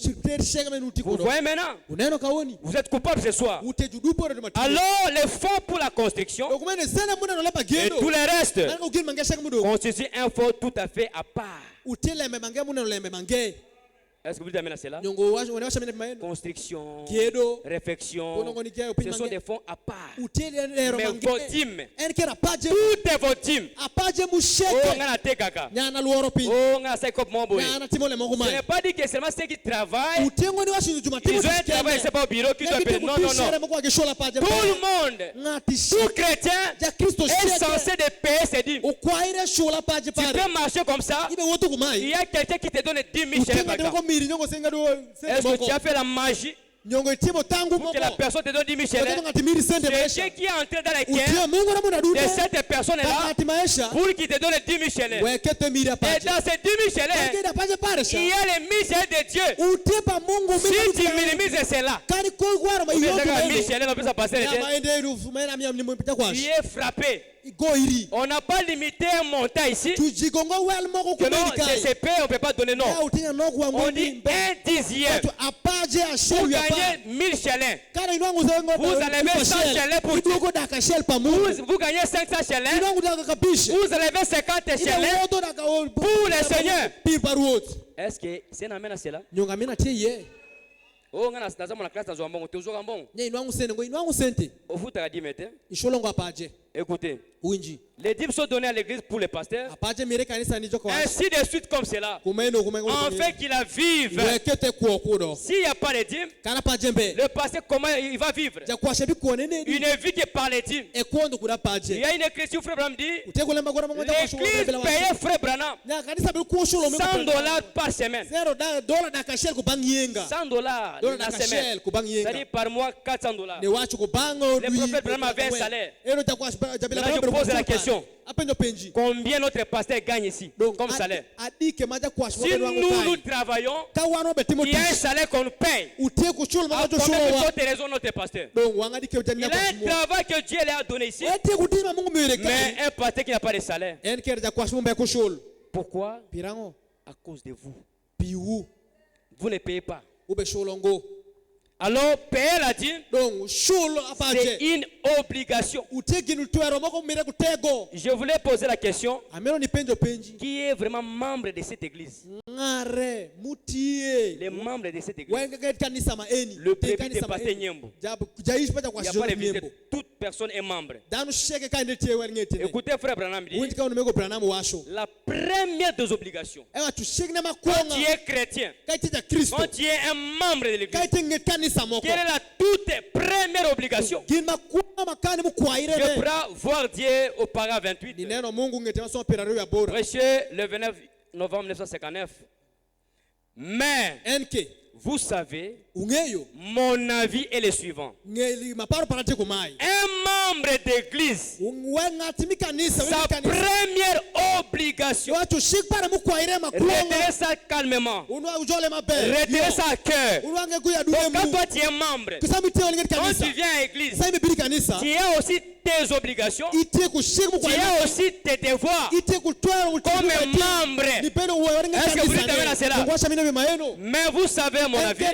voyez maintenant? Vous êtes coupable ce soir. Alors les fonds pour la construction et tout le reste constitue un fonds tout à fait à part. Est-ce que vous dites cela? Construction, réflexion, ce sont des fonds à part. Mais vos dîmes, toutes vos dîmes, ce n'est pas dit que seulement ceux qui travaillent, ils ont un travail, c'est pas au bureau qu'ils doivent payer. Non, non, non. Tout le monde, tout chrétien est censé de payer ses dîmes. Tu peux marcher comme ça, il y a quelqu'un qui te donne 10 000 shekels. Est-ce que tu as fait la magie pour que la personne te donne 10 000 shekels? C'est Dieu qui est entré dans les cœurs de cette personne-là pour qu'il te donne 10 000 shekels. Et dans ces 10 000 shekels, il y a les 1000 shekels de Dieu. Si tu minimises cela, tu es frappé. On n'a pas limité un montant ici. Que non, CCP, on ne peut pas donner non. On dit 1/10. Pour gagner 1000 shekels, vous enlevez 100 shekels pour Dieu. Vous gagnez 500 shekels, vous enlevez 50 shekels pour le Seigneur. Est-ce que c'est un amen à cela? Oh, on a la classe dans un bon. Tu joues un bon. Au foot, tu as dit, mettez. Écoutez, les dîmes sont donnés à l'église pour les pasteurs. Ainsi de suite comme cela. Afin qu'il en vive. S'il n'y a pas de dîmes, le pasteur, comment il va vivre? Une vie qui est par les dîmes. Il y a une écriture, frère Branham dit, l'église payait frère Branham $100 par semaine. $100 la semaine. C'est-à-dire par mois $400. Le prophète Branham avait un salaire. Là, je pose la question. Combien notre pasteur gagne ici comme salaire? Si nous travaillons, il y a un salaire qu'on paye. À combien de autres raisons notre pasteur? Il y a un travail que Dieu lui a donné ici. Mais un pasteur qui n'a pas de salaire. Pourquoi? À cause de vous. Vous ne payez pas. Alors, payer la dîme, c'est une obligation. Je voulais poser la question, qui est vraiment membre de cette église? Les membres de cette église. Le président de pasteur Nyembo. Il n'y a pas de visite. Toute personne est membre. Écoutez, frère Branham dit, la première des obligations, quand tu es chrétien, quand tu es un membre de l'église, quelle est la toute première obligation? Je pourrais voir Dieu au paragraphe 28. Prêché le 29 novembre 1959. Mais vous savez, mon avis est le suivant. Un membre d'église, sa première obligation, retenez ça calmement, retenez ça à cœur. Donc quand toi tu es membre, quand tu viens à l'église, tu as aussi tes obligations, tu as aussi tes devoirs comme membre. Est-ce que vous dites à cela? Mais vous savez, mon avis,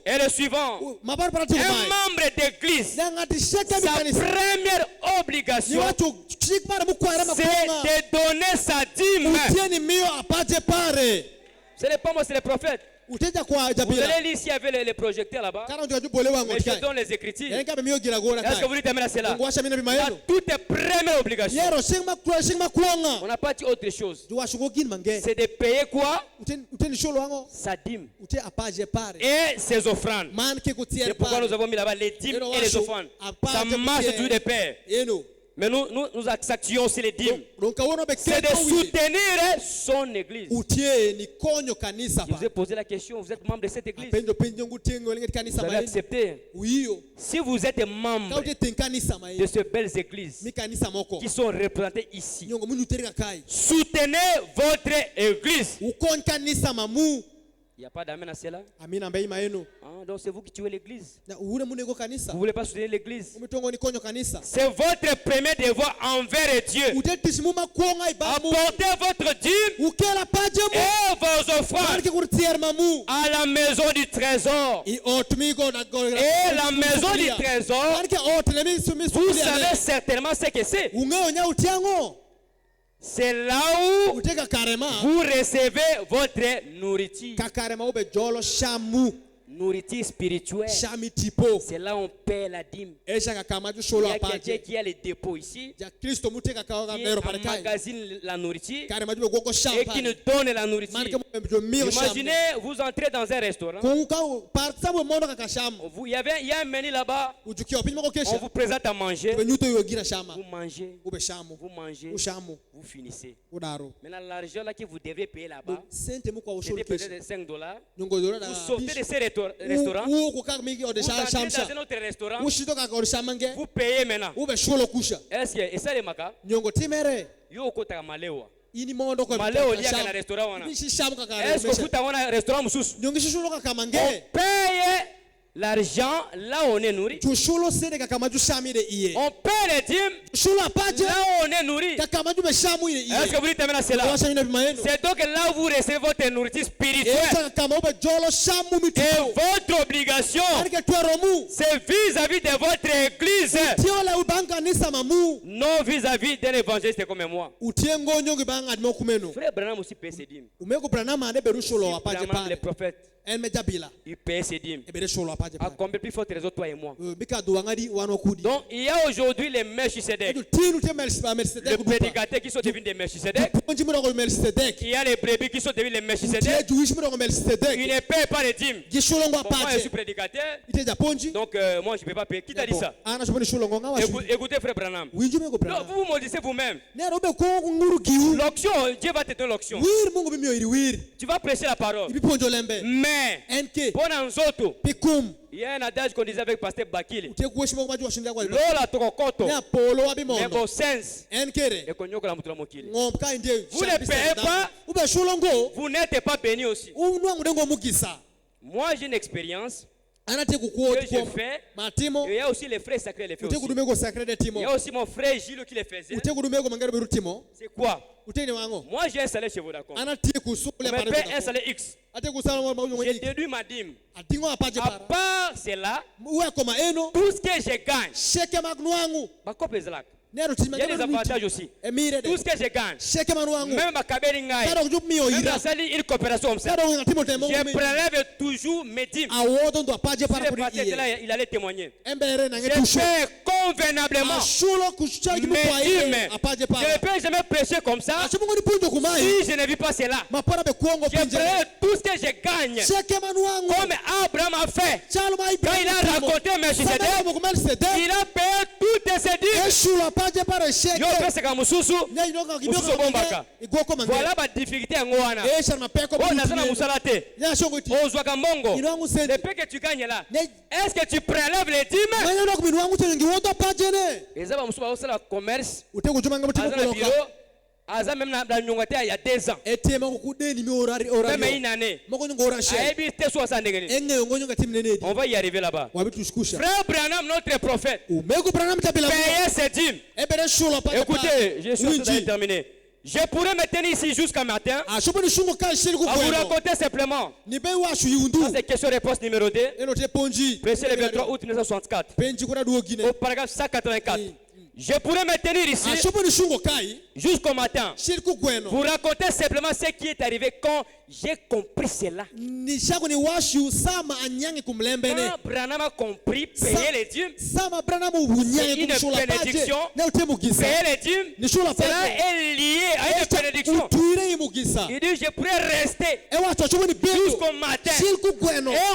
est le suivant. Un membre d'église, sa première obligation, c'est de donner sa dîme. Ce n'est pas moi, c'est le prophète. Vous allez lire s'il y avait les projecteurs là-bas. Mais je donne les écritures. Est-ce que vous dites amen à cela? La toute première obligation. On n'a pas dit autre chose. C'est de payer quoi? Sa dîme. Et ses offrandes. C'est pourquoi nous avons mis là-bas les dîmes et les offrandes. Ça marche toujours de pair. Mais nous acceptions aussi les dîmes. C'est de soutenir son église. Je vous ai posé la question, vous êtes membre de cette église? Vous avez accepté? Si vous êtes membre de ces belles églises qui sont représentées ici, soutenez votre église. Il n'y a pas d'amen à cela. Donc c'est vous qui tuez l'église. Vous ne voulez pas soutenir l'église. C'est votre premier devoir envers Dieu. Apportez votre dîme et vos offrandes à la maison du trésor. Et la maison du trésor, vous savez certainement ce que c'est. C'est là où vous recevez votre nourriture. Nourriture spirituelle. C'est là où on paie la dîme. Il y a quelqu'un qui a les dépôts ici, qui emmagasine la nourriture et qui nous donne la nourriture. Imaginez, vous entrez dans un restaurant. Il y a un menu là-bas. On vous présente à manger. Vous mangez. Vous mangez. Vous finissez. Maintenant, l'argent là que vous devez payer là-bas, c'était peut-être $5. Vous sortez de ces restaurants. Vous entrez dans un autre restaurant. Vous payez maintenant. Est-ce que ça est maka? Yo kota malewa. Maleo liya kana restaurant wana. Est-ce que vous avez un restaurant mususu? On paye l'argent là où on est nourri. On paie les dîmes là où on est nourri. Est-ce que vous dites maintenant cela? C'est donc là où vous recevez votre nourriture spirituelle. Et votre obligation, c'est vis-à-vis de votre église. Non vis-à-vis d'un évangéliste comme moi. Frère Branham aussi paie ses dîmes. Le prophète, il paie ses dîmes. À combien plus forte raison toi et moi? Donc il y a aujourd'hui les Melchisedec, les prédicateurs qui sont devenus des Melchisedec. Il y a les brebis qui sont devenus les Melchisedec. Ils ne paient pas les dîmes. Bon, moi je suis prédicateur, donc moi je ne peux pas payer. Qui t'a dit ça? Écoutez frère Branham. Vous vous maudissez vous-même. L'onction, Dieu va te donner l'onction. Tu vas prêcher la parole. Mais pour nous autres, il y a un adage qu'on disait avec pasteur Bakili. Lola tokokoto. Nebo sense. Et konyoka la mutula mokili. Vous ne payez pas. Vous n'êtes pas béni aussi. Moi j'ai une expérience que j'ai fait. Il y a aussi les frères sacrés les fait aussi. Il y a aussi mon frère Gilles qui les faisait. C'est quoi? Moi j'ai installé chez vous, d'accord? On me paie un salaire X. J'ai déduit ma dîme. À part cela, tout ce que je gagne, il y a des avantages aussi. Tout ce que je gagne, même ma cabine, même la salle, une coopération comme ça, je prélève toujours mes dîmes. Si le pasteur était là, il allait témoigner. Je fais convenablement mes dîmes. Je ne peux jamais prêcher comme ça si je ne vis pas cela. Je prélève tout ce que je gagne, comme Abraham a fait. Quand il a raconté Melchisedec, il a payé toutes ses dîmes. Voilà ma difficulté en Goana. On a ça musala te. On joue à Mongo. Depuis que tu gagnes là, est-ce que tu prélèves les dîmes? Et ça va me faire le commerce. Aza même dans Nyongate il y a 2 ans. Même une année. On va y arriver là-bas. Frère Branham, notre prophète, payez ses dîmes. Écoutez, je suis en train de terminer. Je pourrais me tenir ici jusqu'à matin. Je vous raconter simplement. Ça, c'est question-réponse numéro 2. Précis le 23 août 1964. Au paragraphe 184. Je pourrais me tenir ici jusqu'au matin. Vous raconter simplement ce qui est arrivé quand j'ai compris cela. Quand Branham a compris payer les dîmes, c'est une bénédiction. Payer les dîmes, cela est lié à une bénédiction. Il dit, je pourrais rester jusqu'au matin et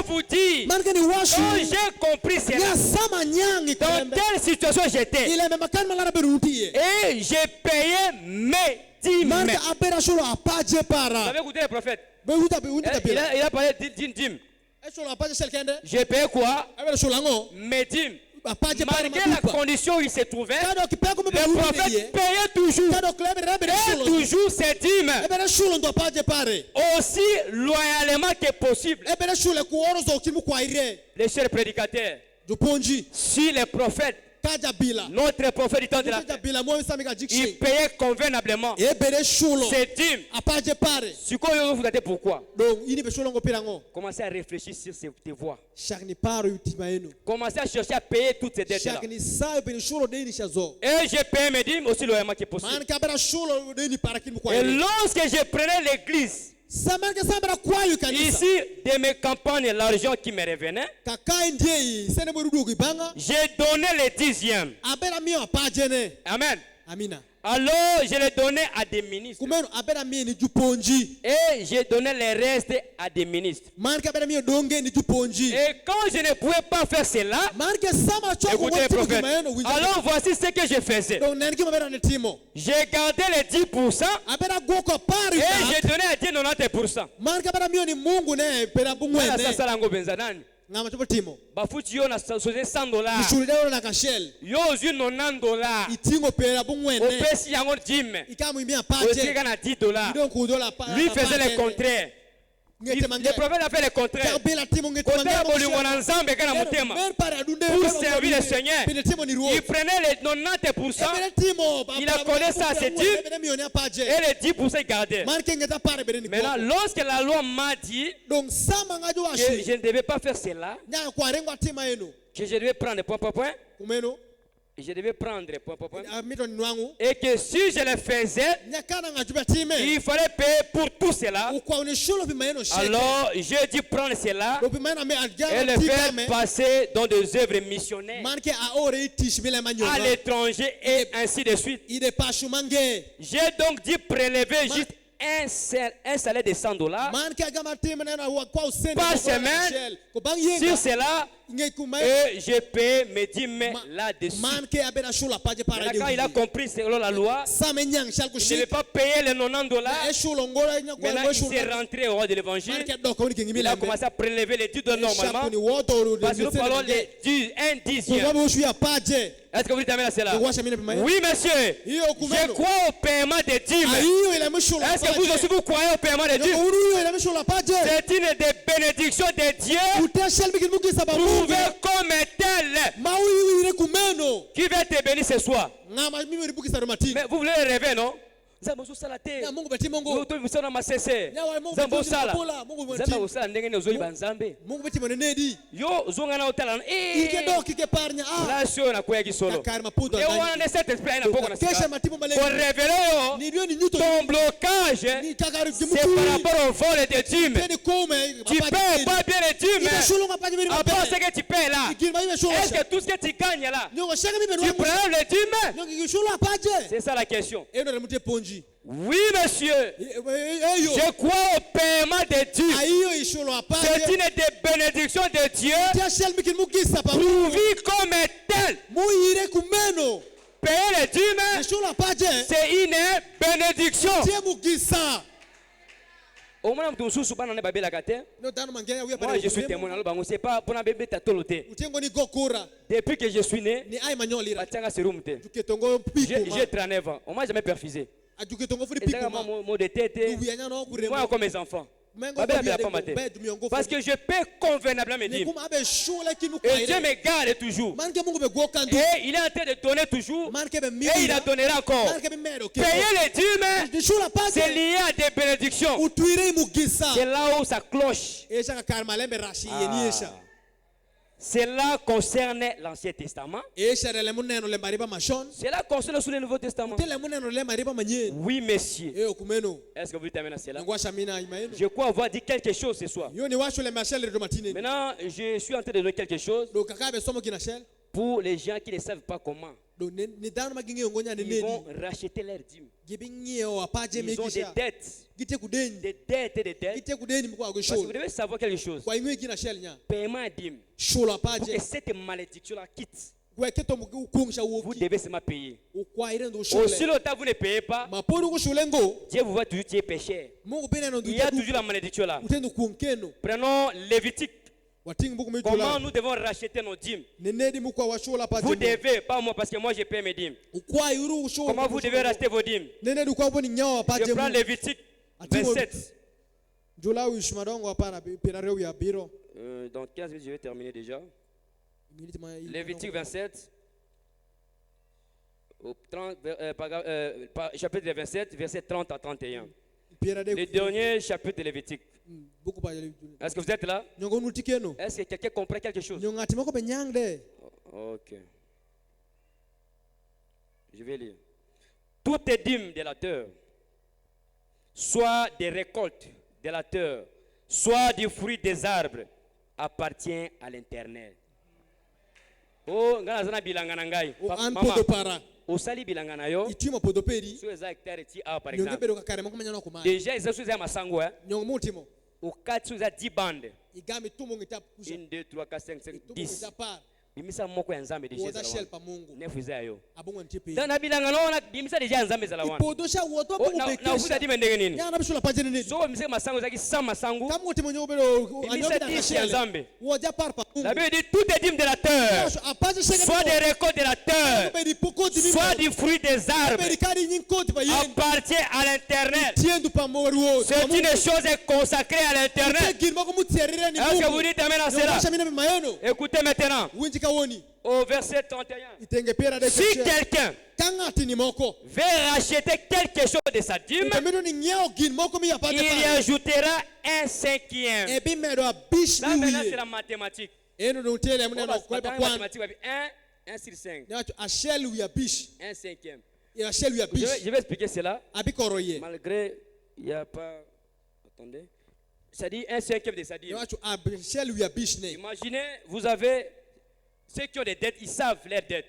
vous dire, quand j'ai compris cela, dans quelle situation j'étais, et j'ai payé mes dîmes. Vous avez écouté le prophète? Il a parlé d'une dîme. J'ai payé quoi? Mes dîmes. Malgré la condition où il se trouvait, le prophète payait toujours. Et toujours ses dîmes. Aussi loyalement que possible. Les chers prédicateurs, si les prophètes, notre prophète du temps de la fin, il payait convenablement ses dîmes. Ce qu'on vous dit pourquoi? Commencez à réfléchir sur tes voies. Commencez à chercher à payer toutes ces dettes-là. Et j'ai payé mes dîmes aussi loyalement que possible. Et lorsque je prenais l'église, ici, de mes campagnes, l'argent qui me revenait, j'ai donné les dixièmes. Amen. Alors, je les donnais à des ministres. Et j'ai donné les restes à des ministres. Et quand je ne pouvais pas faire cela, écoutez le prophète, alors voici ce que je faisais. J'ai gardé les 10% et j'ai donné à Dieu 90%. Bafuti yo na soze $100. Yo ozu $90. Opesi yango dîme. Otika na $10. Lui faisait le contraire. Le prophète a fait le contraire. Pour servir le Seigneur, il prenait les 90%, il accordait ça à ses dîmes et les 10% il gardait. Maintenant, lorsque la loi m'a dit que je ne devais pas faire cela, que je devais prendre point, je devais prendre point, et que si je le faisais, il fallait payer pour tout cela. Alors j'ai dû prendre cela et le faire passer dans des œuvres missionnaires à l'étranger et ainsi de suite. J'ai donc dû prélever juste un salaire de $100 par semaine. Sur cela, et je paye mes dîmes là-dessus. Quand il a compris selon la loi, il ne devait pas payer les $90. Maintenant, il s'est rentré au roi de l'évangile. Il a commencé à prélever les $10 normalement. Parce que nous parlons un dixième. Est-ce que vous dites amen à cela? Oui, monsieur. Je crois au paiement des dîmes. Est-ce que vous aussi vous croyez au paiement des dîmes? C'est une des bénédictions de Dieu. Prouvez comme tel. Qui va te bénir ce soir? Mais vous voulez rêver, non? Zambo sala te. Mungu to bisana masese. Zambo sala. Zambo sala ndenge ne zoyiba nzambe. Yo zonga na otala. La sio na kwa kisolo. Et on a cet esprit na poko na sala. Pour révéler ton blocage, c'est par rapport au vol de dîmes. Tu paies pas bien les dîmes. Après ce que tu paies là, est-ce que tout ce que tu gagnes là, tu prends les dîmes? C'est ça la question. Oui, monsieur. Je crois au paiement de Dieu. C'est une des bénédictions de Dieu. Prouvé comme tel. Payer les dîmes, c'est une bénédiction. Au moins, moi je suis témoin. C'est pas pour un bébé tatoloté. Depuis que je suis né, j'ai 39 ans. On m'a jamais perfusé. Moi, comme mes enfants. Parce que je paie convenablement mes dîmes. Et Dieu me garde toujours. Et il est en train de donner toujours. Et il a donné encore. Payer les dîmes, c'est lié à des bénédictions. C'est là où ça cloche. Cela concerne l'Ancien Testament. Cela concerne sous le Nouveau Testament. Oui, messieurs. Est-ce que vous terminez cela? Je crois avoir dit quelque chose ce soir. Maintenant, je suis en train de donner quelque chose pour les gens qui ne savent pas comment. Ils vont racheter leurs dîmes. Ils ont des dettes. Des dettes et des dettes. Parce que vous devez savoir quelque chose. Paiement et dîmes. Pour que cette malédiction-là quitte, vous devez seulement payer. Aussi longtemps vous ne payez pas, Dieu vous voit toujours tuer péché. Il y a toujours la malédiction là. Prenons Lévitique. Comment nous devons racheter nos dîmes? Vous devez, pas moi parce que moi je paie mes dîmes. Comment vous devez racheter vos dîmes? Je prends Lévitique 27. Dans 15 minutes je vais terminer déjà. Lévitique 27. Chapitre 27, verset 30 à 31. Le dernier chapitre de Lévitique. Est-ce que vous êtes là? Est-ce que quelqu'un comprend quelque chose? Ok. Je vais lire. Toutes les dîmes de la terre, soit des récoltes de la terre, soit du fruit des arbres, appartient à l'Éternel. Oh, ngana bilangana ngai. Mama. Osali bilangana yo. Sur les hectares ti a par exemple. Déjà ils sont masango hein. Au 4 sur 10 bandes. 1 2 3 4 5 6 10. Bimisa moko ya nzambe déjà za nefuza yo. Dana bilangana ona bimisa déjà nzambe za la wana. Na ufuza dime ndenge nini? So bimisa masango zaki 100 masango. Bimisa 10 ya nzambe. La Bible dit toutes les dîmes de la terre, soit des récoltes de la terre, soit du fruit des arbres, appartient à l'Éternel. C'est une chose consacrée à l'Éternel. Est-ce que vous dites amen à cela? Écoutez maintenant. Au verset 31. Si quelqu'un veut racheter quelque chose de sa dîme, il y ajoutera un cinquième. Là maintenant c'est la mathématique. 1 sur 5. Un cinquième. Je vais expliquer cela. Malgré, il n'y a pas... Attendez. Ça dit un cinquième de sa dîme. Imaginez, vous avez... Ceux qui ont des dettes, ils savent leurs dettes.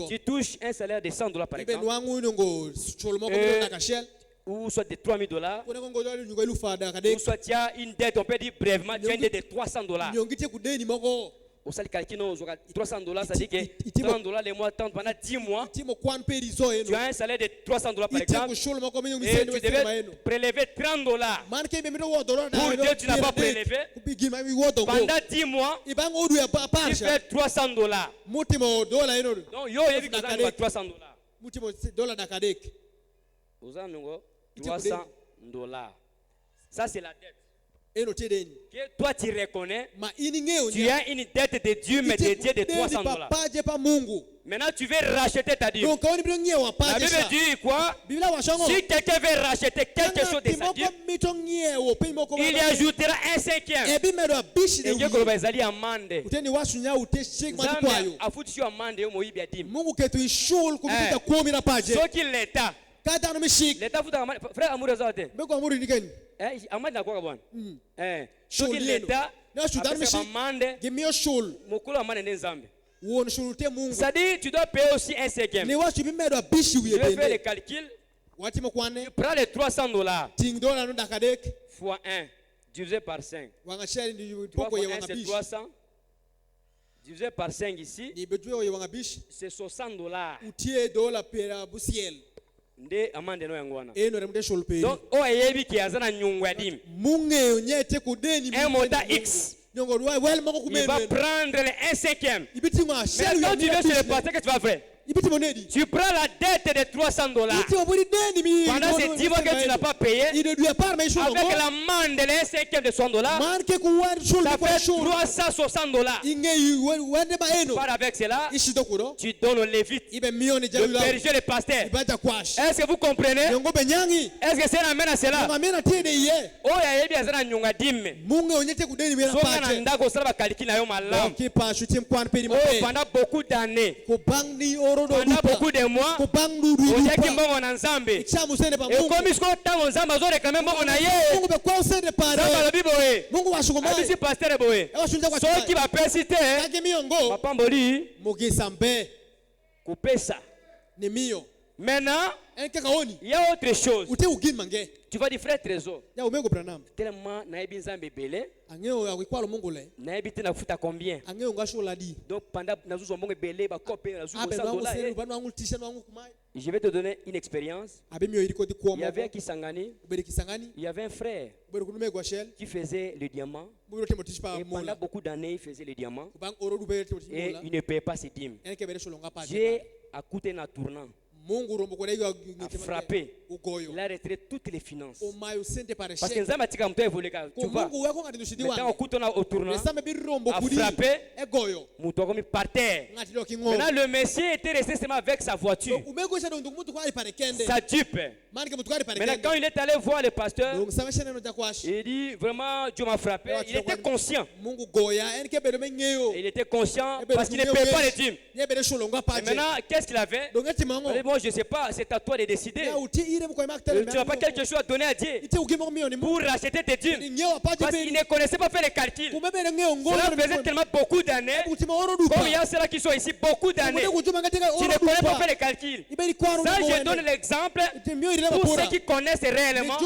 Tu touches un salaire de $100 par exemple. Ou soit de $3,000. Ou soit tu as une dette, on peut dire brièvement, tu as une dette de $300. Au salaire calculé, $300, ça dit que $30 les mois, pendant 10 mois, tu as un salaire de $300 par exemple, et tu devais prélever $30. Pour Dieu, tu n'as pas prélevé. Pendant 10 mois, tu fais $300. Donc, yo, il y a $300. Vous avez $300. Ça, c'est la dette. Que toi tu reconnais, tu as une dette de Dieu, mais dédiée de $300. Maintenant tu veux racheter ta dîme. La Bible dit quoi? Si quelqu'un veut racheter quelque chose de sa dîme, il y ajoutera un cinquième. Et Dieu va aller amende. Zambia a foutu amende au Moïbi a dîme. Ce qui l'État. L'État fout amende. Frère Amour Azate. Amende na kwa bwana. Ce qui l'État a amende. Mokolo amende nzambe. Ça dit, tu dois payer aussi un cinquième. Je vais faire le calcul. Tu prends les $300 fois 1 divisé par 5. 3 fois 1 c'est 300. Divisé par 5 ici, c'est $60. Nde amande no yangwana. Donc o yebi ki azana nyungwa dim. Un montant X. Il va prendre les 1/5. Mais quand tu veux se le passer, qu'est-ce que tu vas faire? Tu prends la dette de $300. Pendant ces 10 mois que tu n'as pas payé, avec l'amende de $1 cinquième de $100, ça fait $360. Par avec cela, tu donnes aux Lévites, le berger, le pasteur. Est-ce que vous comprenez? Est-ce que c'est un amène à cela? Oh, il y a bien ça, nyonga dime. Pendant beaucoup d'années, pendant beaucoup de mois, on a qui m'ont en ensemble. Et comme ils sont dans ensemble, ils ont réclamé mon aïe. La Bible est. Je suis pasteur boé. Ceux qui va persister, papa Mboli, couper ça. Maintenant, il y a autre chose. Tu vas dire frère Trésor. Tellement naïbi nzambe belé. Naïbi na futa combien? Donc pendant nazuzo mbongo belé ba copé nazuzo $100. Je vais te donner une expérience. Il y avait un Kisangani. Il y avait un frère qui faisait le diamant. Et pendant beaucoup d'années, il faisait le diamant. Et il ne payait pas ses dîmes. J'ai accouté un tournant. A frappé. Il a retiré toutes les finances. Parce que Nzamba tika mto evolé ka. Tu vois. Maintenant on coûte au tournant. A frappé. Muto comme par terre. Maintenant le monsieur était resté seulement avec sa voiture. Sa Jeep. Maintenant quand il est allé voir le pasteur, il dit vraiment Dieu m'a frappé. Il était conscient. Il était conscient parce qu'il ne payait pas les dîmes. Et maintenant qu'est-ce qu'il avait? Moi je ne sais pas, c'est à toi de décider. Tu n'as pas quelque chose à donner à Dieu pour racheter tes dîmes. Parce qu'il ne connaissait pas faire les calculs. Cela faisait tellement beaucoup d'années. Comme il y a ceux-là qui sont ici beaucoup d'années. Tu ne connais pas faire les calculs. Ça, je donne l'exemple pour ceux qui connaissent réellement.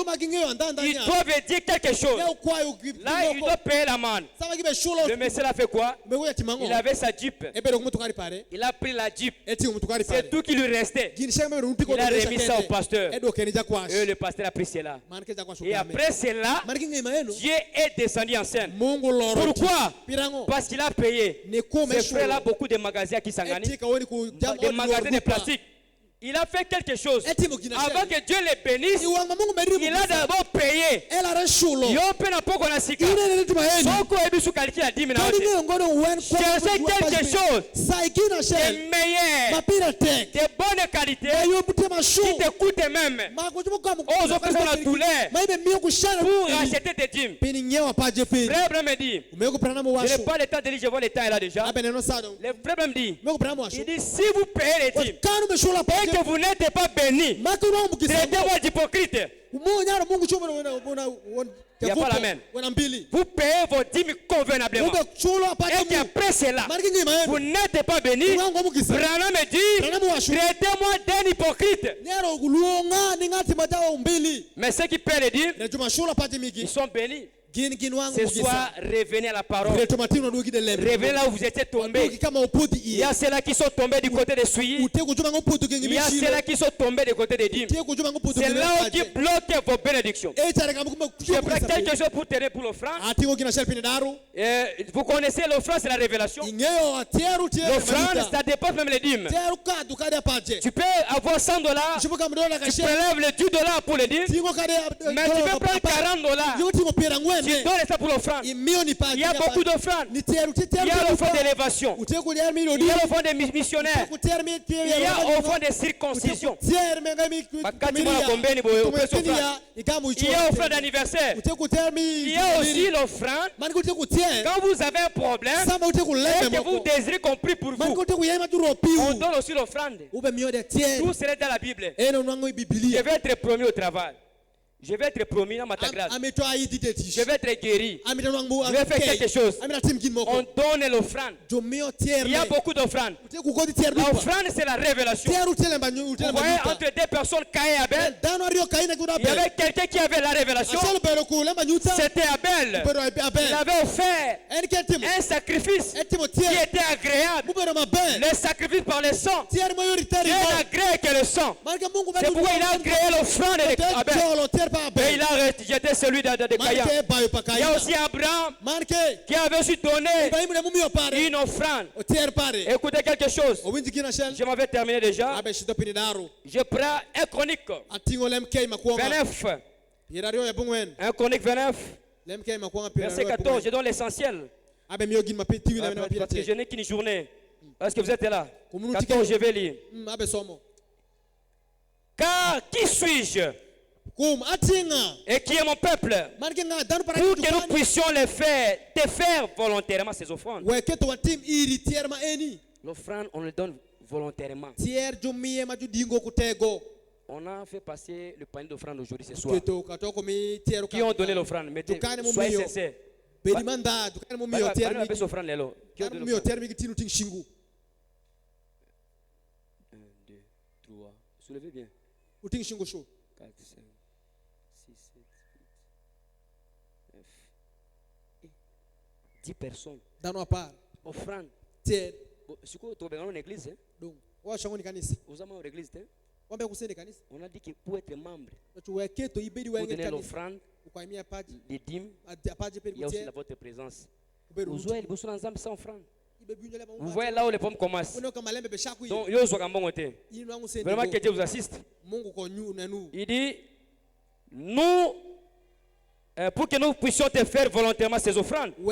Ils doivent dire quelque chose. Là, ils doivent payer l'amende. Le monsieur a fait quoi? Il avait sa Jeep. Il a pris la Jeep. C'est tout qui lui restait. Il a remis ça au pasteur. Et le pasteur a pris cela. Et après cela, Dieu est descendu en scène. Pourquoi? Parce qu'il a payé. Ce frère-là, beaucoup de magasins qui s'engagent, des magasins de plastique. Il a fait quelque chose. Avant que Dieu les bénisse, il a d'abord payé. Cherchez quelque chose de meilleur, de bonne qualité, qui te coûte même. Aux opérations de la douleur pour acheter tes dîmes. Frère me dit, je n'ai pas le temps de lire, je vois le temps là déjà. Le frère me dit, il dit si vous payez les dîmes, que vous n'êtes pas béni, traitez-moi d'hypocrite. Il n'y a pas la même. Vous payez vos dîmes convenablement. Et qu'après cela, vous n'êtes pas béni. Branham me dit, traitez-moi d'un hypocrite. Mais ceux qui paient les dîmes, ils sont bénis. Ce soir, revenez à la parole. Revenez là où vous étiez tombés. Il y a ceux-là qui sont tombés du côté des souilles. Il y a ceux-là qui sont tombés du côté des dîmes. C'est là qui bloque vos bénédictions. Je prends quelque chose pour t'aider pour l'offrande. Vous connaissez l'offrande, c'est la révélation. L'offrande, ça dépasse même les dîmes. Tu peux avoir $100, tu prélèves les $10 pour les dîmes, mais tu peux prendre $40. Tu donnes ça pour l'offrande. Il y a beaucoup d'offrandes. Il y a l'offrande d'élévation. Il y a l'offrande des missionnaires. Il y a l'offrande des circoncisions. Il y a l'offrande d'anniversaire. Il y a aussi l'offrande quand vous avez un problème et que vous désirez qu'on prie pour vous. On donne aussi l'offrande. Tout serait dans la Bible. Je vais être promis au travail. Je vais être promis dans ma grâce. Je vais être guéri. Je vais faire quelque chose. On donne l'offrande. Il y a beaucoup d'offrandes. L'offrande, c'est la révélation. Vous voyez, entre deux personnes, Caïn et Abel, il y avait quelqu'un qui avait la révélation. C'était Abel. Il avait offert un sacrifice qui était agréable. Le sacrifice par le sang. Dieu n'a agréé que le sang. C'est pourquoi il a agréé l'offrande d'Abel. Et il a rejeté celui de Caïn. Il y a aussi Abraham qui avait aussi donné une offrande. Écoutez quelque chose. Je m'avais terminé déjà. Je prends 1 Chronique 29. 1 Chronique 29. Verset 14. Je donne l'essentiel. Parce que je n'ai qu'une journée. Parce que vous êtes là. 14, je vais lire. Car qui suis-je et qui est mon peuple pour que nous puissions te faire volontairement ces offrandes. L'offrande, on le donne volontairement. On a fait passer le panier d'offrande aujourd'hui ce soir. Qui ont donné l'offrande? Soyez sincères. Qui ont donné l'offrande? 1, 2, 3. Soulevez bien. 4, 5, 6, 7, 8, 9. 10 personnes. Offrande. C'est quoi tu es en église? Vous avez une église? On a dit que pour être membre, pour donner l'offrande, les dîmes, il y a aussi votre présence. Vous voyez sans offrande. Vous voyez là où les pommes commencent. Donc, vraiment que Dieu vous assiste. Il dit, nous, pour que nous puissions te faire volontairement ces offrandes, tout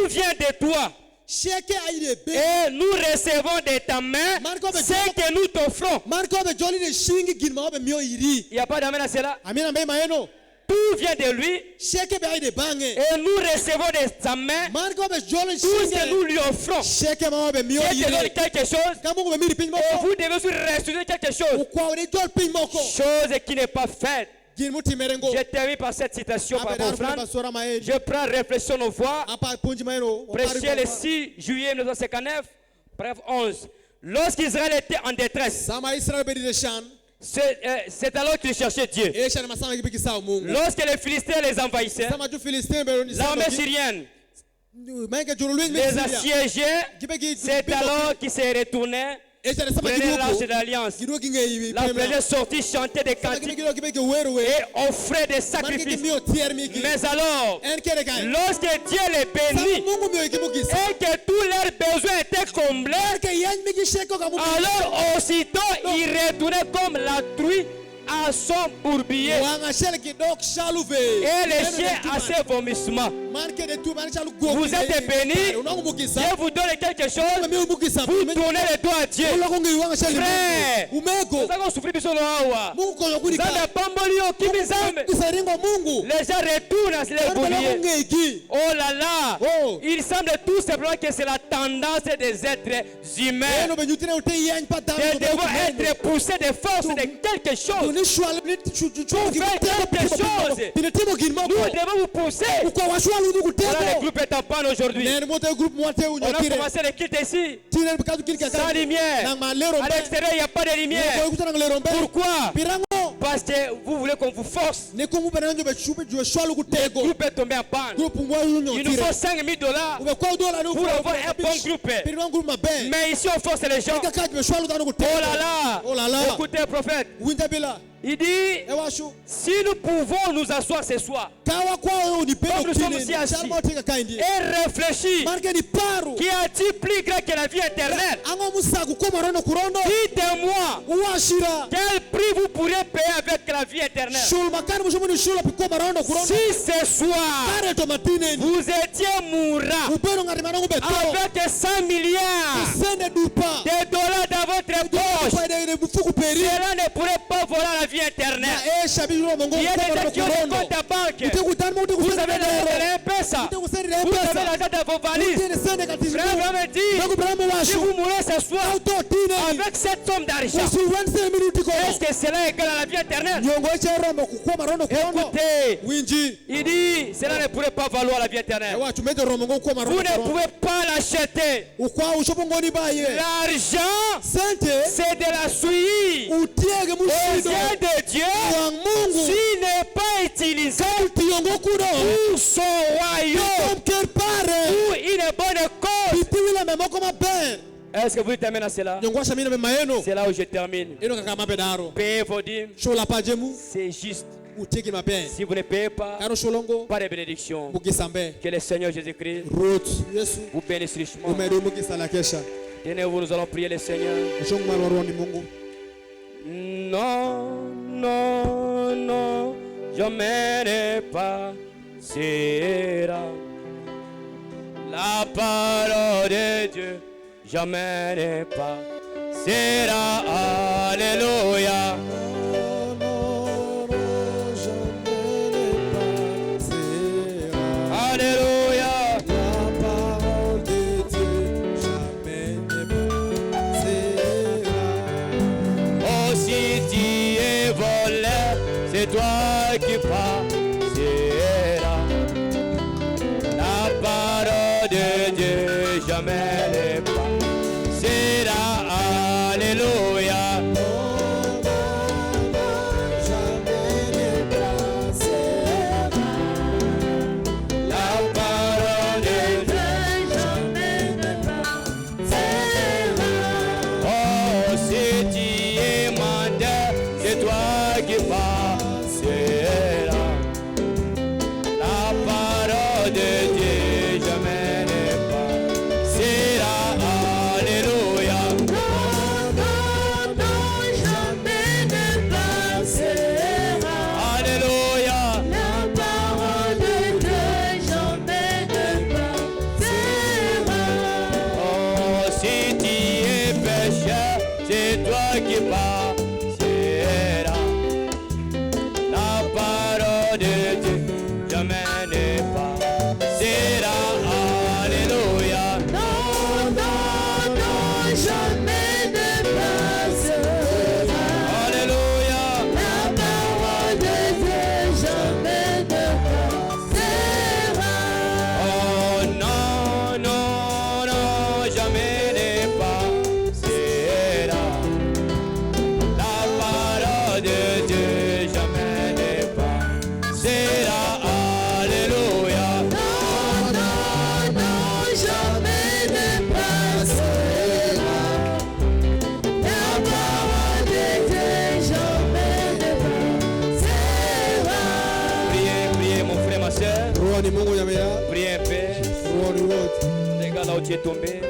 vient de toi. Et nous recevons de ta main ce que nous t'offrons. Il n'y a pas d'amen à cela. Tout vient de lui. Et nous recevons de sa main tout ce que nous lui offrons. Si elle te donne quelque chose, et vous devez aussi restituer quelque chose. Chose qui n'est pas faite. Je termine par cette citation par offrande. Je prends réflexion aux voix. Prêché le 6 juillet 1959, bref 11. Lorsqu'Israël était en détresse, c'est alors qu'ils cherchaient Dieu. Lorsque les Philistins les envahissaient, l'armée syrienne les assiégeait, c'est alors qu'ils se retournaient. Prenez l'arche de l'alliance. La première sortie chantait des cantiques et offrait des sacrifices. Mais alors, lorsque Dieu les bénit et que tous leurs besoins étaient comblés, alors aussitôt ils retournaient comme la truie à son bourbier et les chiens à ses vomissements. Vous êtes bénis, Dieu vous donne quelque chose, vous tournez les doigts à Dieu. Frère, nous avons souffert de son awa. Les gens retournent à ses bourbiers. Oh là là, il semble tout simplement que c'est la tendance des êtres humains de devoir être poussés de force de quelque chose. Pour faire quelque chose, nous devons vous pousser. Voilà, le groupe est en panne aujourd'hui. On a commencé le culte ici sans lumière. À l'extérieur, il n'y a pas de lumière. Pourquoi? Parce que vous voulez qu'on vous force. Le groupe est tombé en panne. Il nous faut $5,000 pour avoir un bon groupe. Mais ici, on force les gens. Oh là là. Écoutez, prophète. Il dit, si nous pouvons nous asseoir ce soir, comme nous sommes ici assis, et réfléchir, qui a-t-il plus grand que la vie éternelle? Dites-moi, quel prix vous pourriez payer avec la vie éternelle? Si ce soir, vous étiez mourant avec 100 milliards de dollars dans votre poche, cela ne pourrait pas voler la vie éternelle. Il y a des gens qui ont des comptes à banque. Vous avez l'argent de l'Impesa. Vous avez l'argent de vos valises. Frère va me dire, si vous mourrez ce soir avec cette somme d'argent, est-ce que cela est égal à la vie éternelle? Écoutez, il dit, cela ne pourrait pas valoir la vie éternelle. Vous ne pouvez pas l'acheter. L'argent, c'est de la suie aux yeux de Dieu s'il n'est pas utilisé pour son royaume, pour une bonne cause. Est-ce que vous terminez à cela? C'est là où je termine. Payez vos dîmes. C'est juste. Si vous ne payez pas, pas de bénédiction. Que le Seigneur Jésus-Christ vous bénisse richement. Tenez-vous, nous allons prier le Seigneur. Non, non, non, jamais ne passera. La parole de Dieu jamais ne passera. Alléluia. Alléluia. La parole de Dieu jamais ne passera. Oh, si tu es volé, c'est toi qui passeras. La parole de Dieu jamais ne passera. Alléluia. Priez un peu. Regarde là où tu es tombé.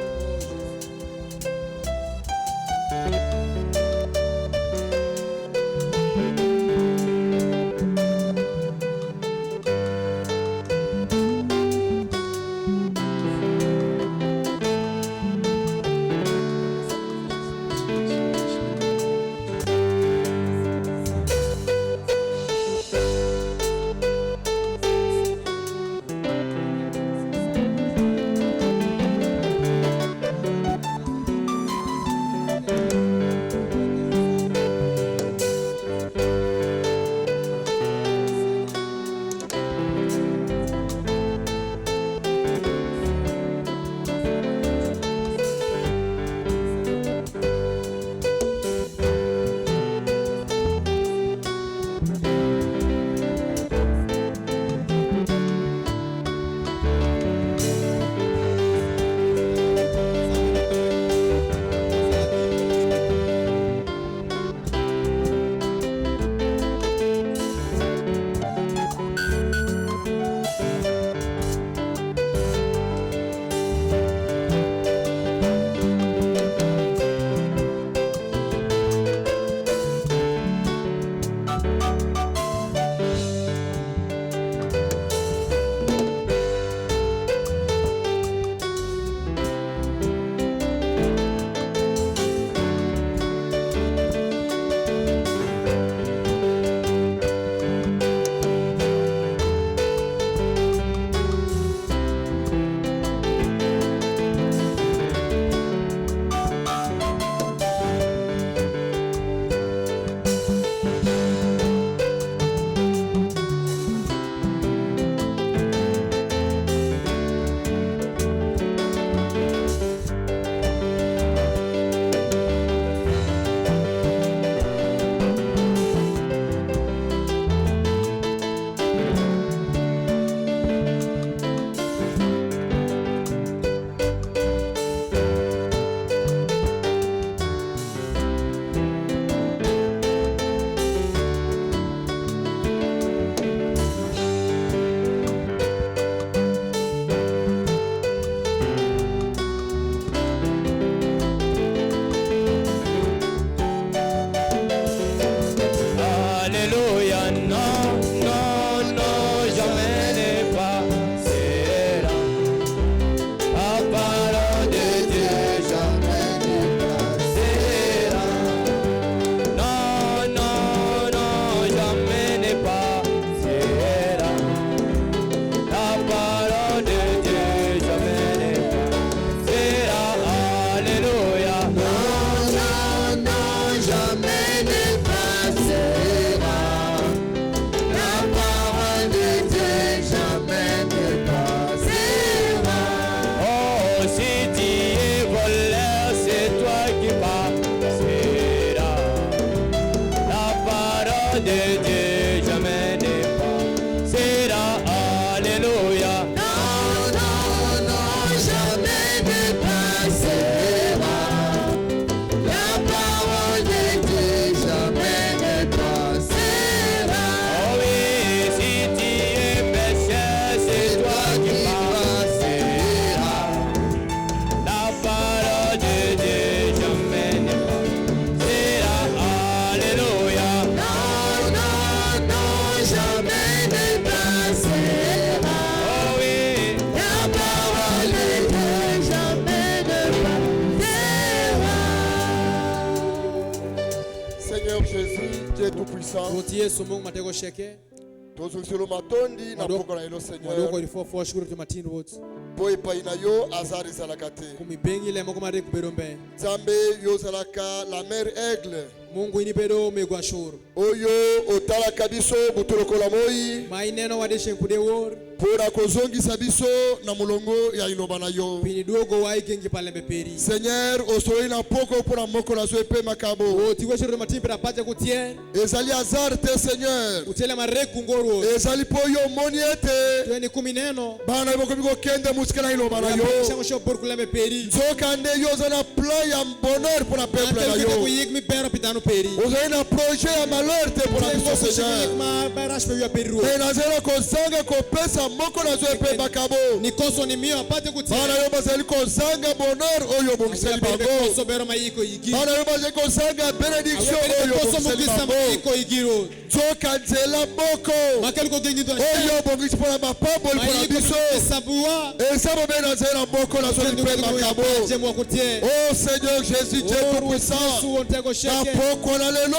Tout-Puissant. Tozusilo matondi na poko na ilo Seigneur. Boy painayo azari zalakate. Zambe yo zalaka la mère aigle. Mungu inibero megwashuru. Oyo otala kabiso butuloko moi. Maineno wadeshe kudewor. Pora kozongisa biso na mulongo ya iloba na yo. Pinidogo waikengi palembe peri. Seigneur, osoi na poko pora moko na zoepe makabo. Tiweshuru matimbe na paja kutier. Ezali azar te Seigneur. Utele mareku ngoro. Ezali poyo moniete. Tueni kumineno. Bana yoko biko kende muskela iloba na yo. Shango por kulembe peri. Zoka nde yo zana plan ya bonheur pour la peuple na yo. Kuyigmi pera pitano peri. Ozoi na projet ya malheur te pour la biso Seigneur. Mais nazela kozanga kopesa moko na zo epe bakabo. Nikoso ni mio apate kutia. Bana yo bazali kozanga bonheur oyo bomiseli bango. Bana yo bazali kozanga benediction oyo bomiseli bango. Zoka nzela boko. Oyo bongisi pour la mapambo pour la biso. Esabo be nazela boko na zo epe bakabo. Oh Seigneur Jésus, Dieu tout-puissant. Na poko na lelo.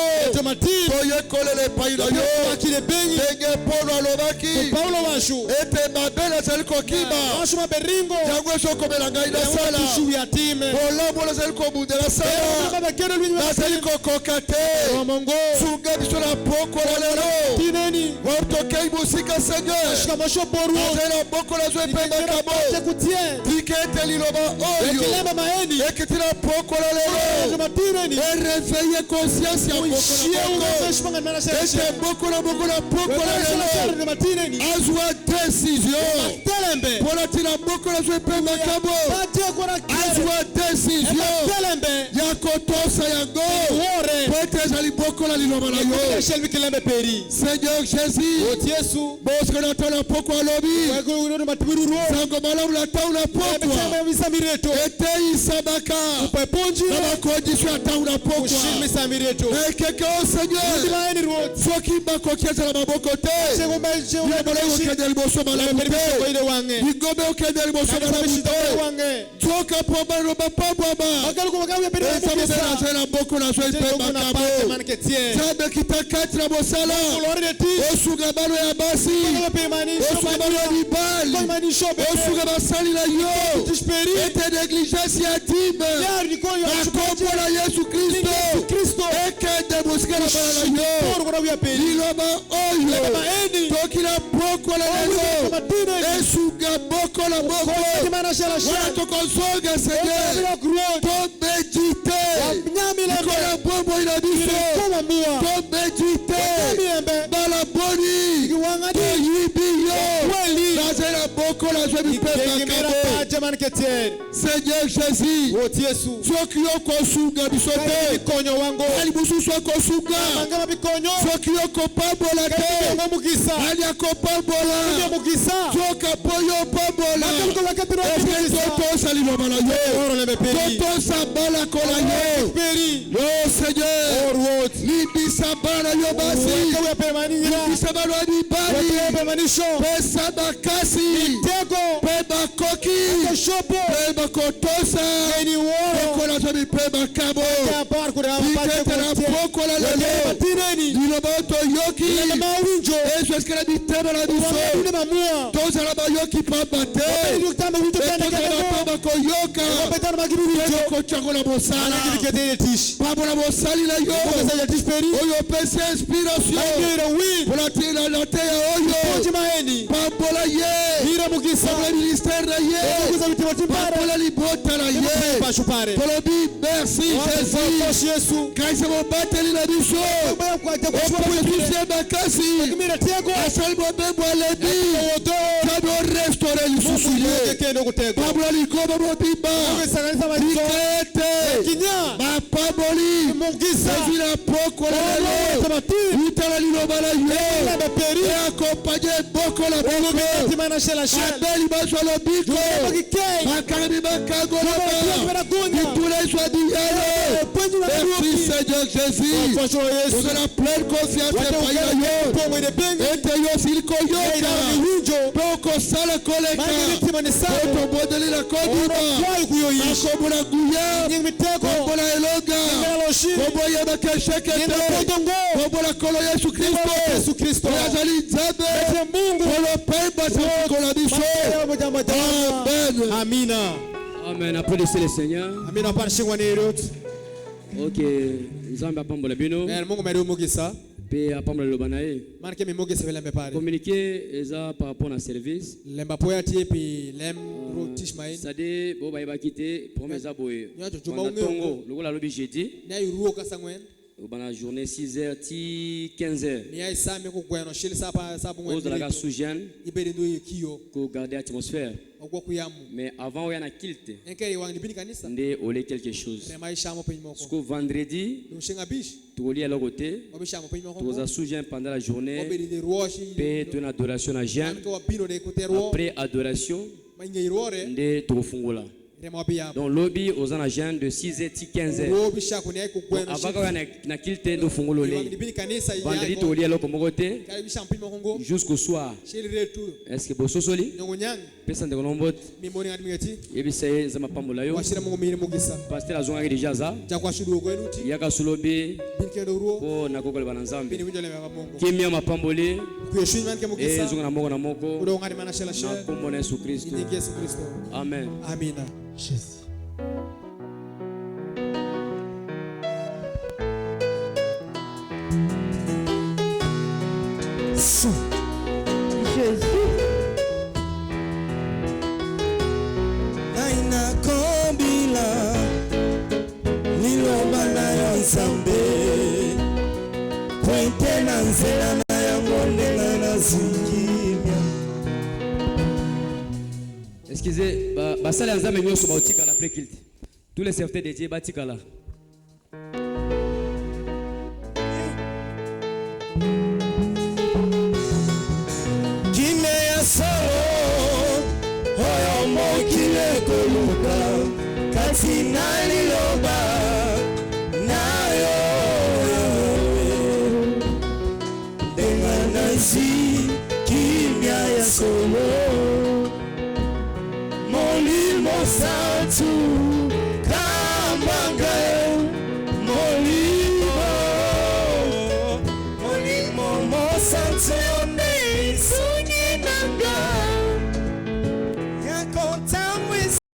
Oye kolele paina yo. Denge polo alobaki. Ete mabele zeli kokima. Yango esoko melanga ina sala. Olambo la zeli komudela sala. Na zeli kokokate. Sunga biso na poko na lelo. Wartokei musika Seigneur. Nazela boko na zo epenga kabo. Tikete liloba oyo. Ekiti na poko na lelo. Réveiller conscience ya boko na boko. Ete boko na boko na poko na lelo. Azwa décision. Pona tina boko na zo epenga kabo. Azwa décision. Ya kotosa yango. Pete zali boko na liloba na yo. Seigneur Jésus. Bosko na tona poko alobi. Sango malamu la tauna poko. Ete isabaka. Na makondition ya tauna poko. Ekeke o Seigneur. Soki bako kieza la maboko te. Yabole ukende liboso malamu te. Yigome ukende liboso malamu te. Toka pomba roba pabwaba. Esa mbena zela boko na zoe pemba kabo. Zabe kitakati na bosala. Osuga balo ya basi. Osuga balo ya libali. Osuga basali la yo. Ete negligence ya time. Makombo la Yesu Kristo. Ekende musika na bala yo. Liloba oyo. Toki la boko la lelo. Esuga boko la boko. Wana tokonsoga Seigneur. Tombejite. Nikola bombo ina biso. Tombejite. Bala boni. Toyibiyo. Nazela boko la zwe bipeka kabo. Seigneur Jésus. Soki yo kosunga bisote. Ali bususu kosunga. Soki yo kopambola te. Ali akopambola. Soka poyo pambola. Efe toto saliloma la yo. Toto sabala kola yo. Yo Seigneur. Libisa bala yo basi. Libisa bala yo bali. Pesa bakasi. Peba koki. Peba kotosa. Kola zobi peba kabo. Ikete na poko la lele. Nilobato yoki. Esu eskela bitema la biso. Toza la ba yoki pabate. Toza la paba koyoka. Eko chango la bosala. Pabo la bosali la yo. Oyo pese inspiration. Pola tila la te oyo. Pabo la ye. Pabo la ministère la ye. Pabo la libota la ye. Polobi merci Jésus. Kaisa mo bateli la biso. Opo tusie bakasi. Asal mo bebo alebi. Kado restore lisusu ye. Pabo la likoba mo biba. Ikete. Mapaboli. Evi la poko la lelo. Utala liloba la ye. E accompagné boko la boko. Abeli baswa lo biko. Makarimi makago la ba. Itule iswa di yalo. Merci Seigneur Jésus. Nous avons pleine confiance et Amen. Amen. Applaudissez le Seigneur. Ok. Nzambe apambola bino. Pe apambola lobanae. Communiquer eza par rapport à service. C'est-à-dire bo ba quitter promesse boye. Tongo, lokola lobi jeudi. Dans journée 6h, 15h. Vous avez la sous-gène pour garder l'atmosphère. Mais avant, il y a un kilt. On a quelque chose. Parce que vendredi, tu es à l'autre côté. Tu as sous-gène pendant la journée. Tu as une adoration à gêne. Après adoration, tu es donc lobby aux agents de 6h 15h. Avant qu'on a quitté de Fongolo vendredi tu es là comme côté jusqu'au soir. Est-ce que vous soli? Personne de nombre. Et puis c'est ça m'a pas moula yo. Pasteur la zone déjà ça. Il y a qu'à sous lobby. Oh na kokole bananzambi. Kimia mapamboli. Et zona moko na moko. Na kombo na Yesu Kristo. Amen. Amina. Jésus. Jésus. Aina kombila niloba na yo nzambe kwente na nzela na yango ndenga na zingimia. Excusez, basale nzambe nyoso bautika na prekilt. Tous les serviteurs de Dieu batika là. Kime ya solo oyo mokile koluka kati na liloba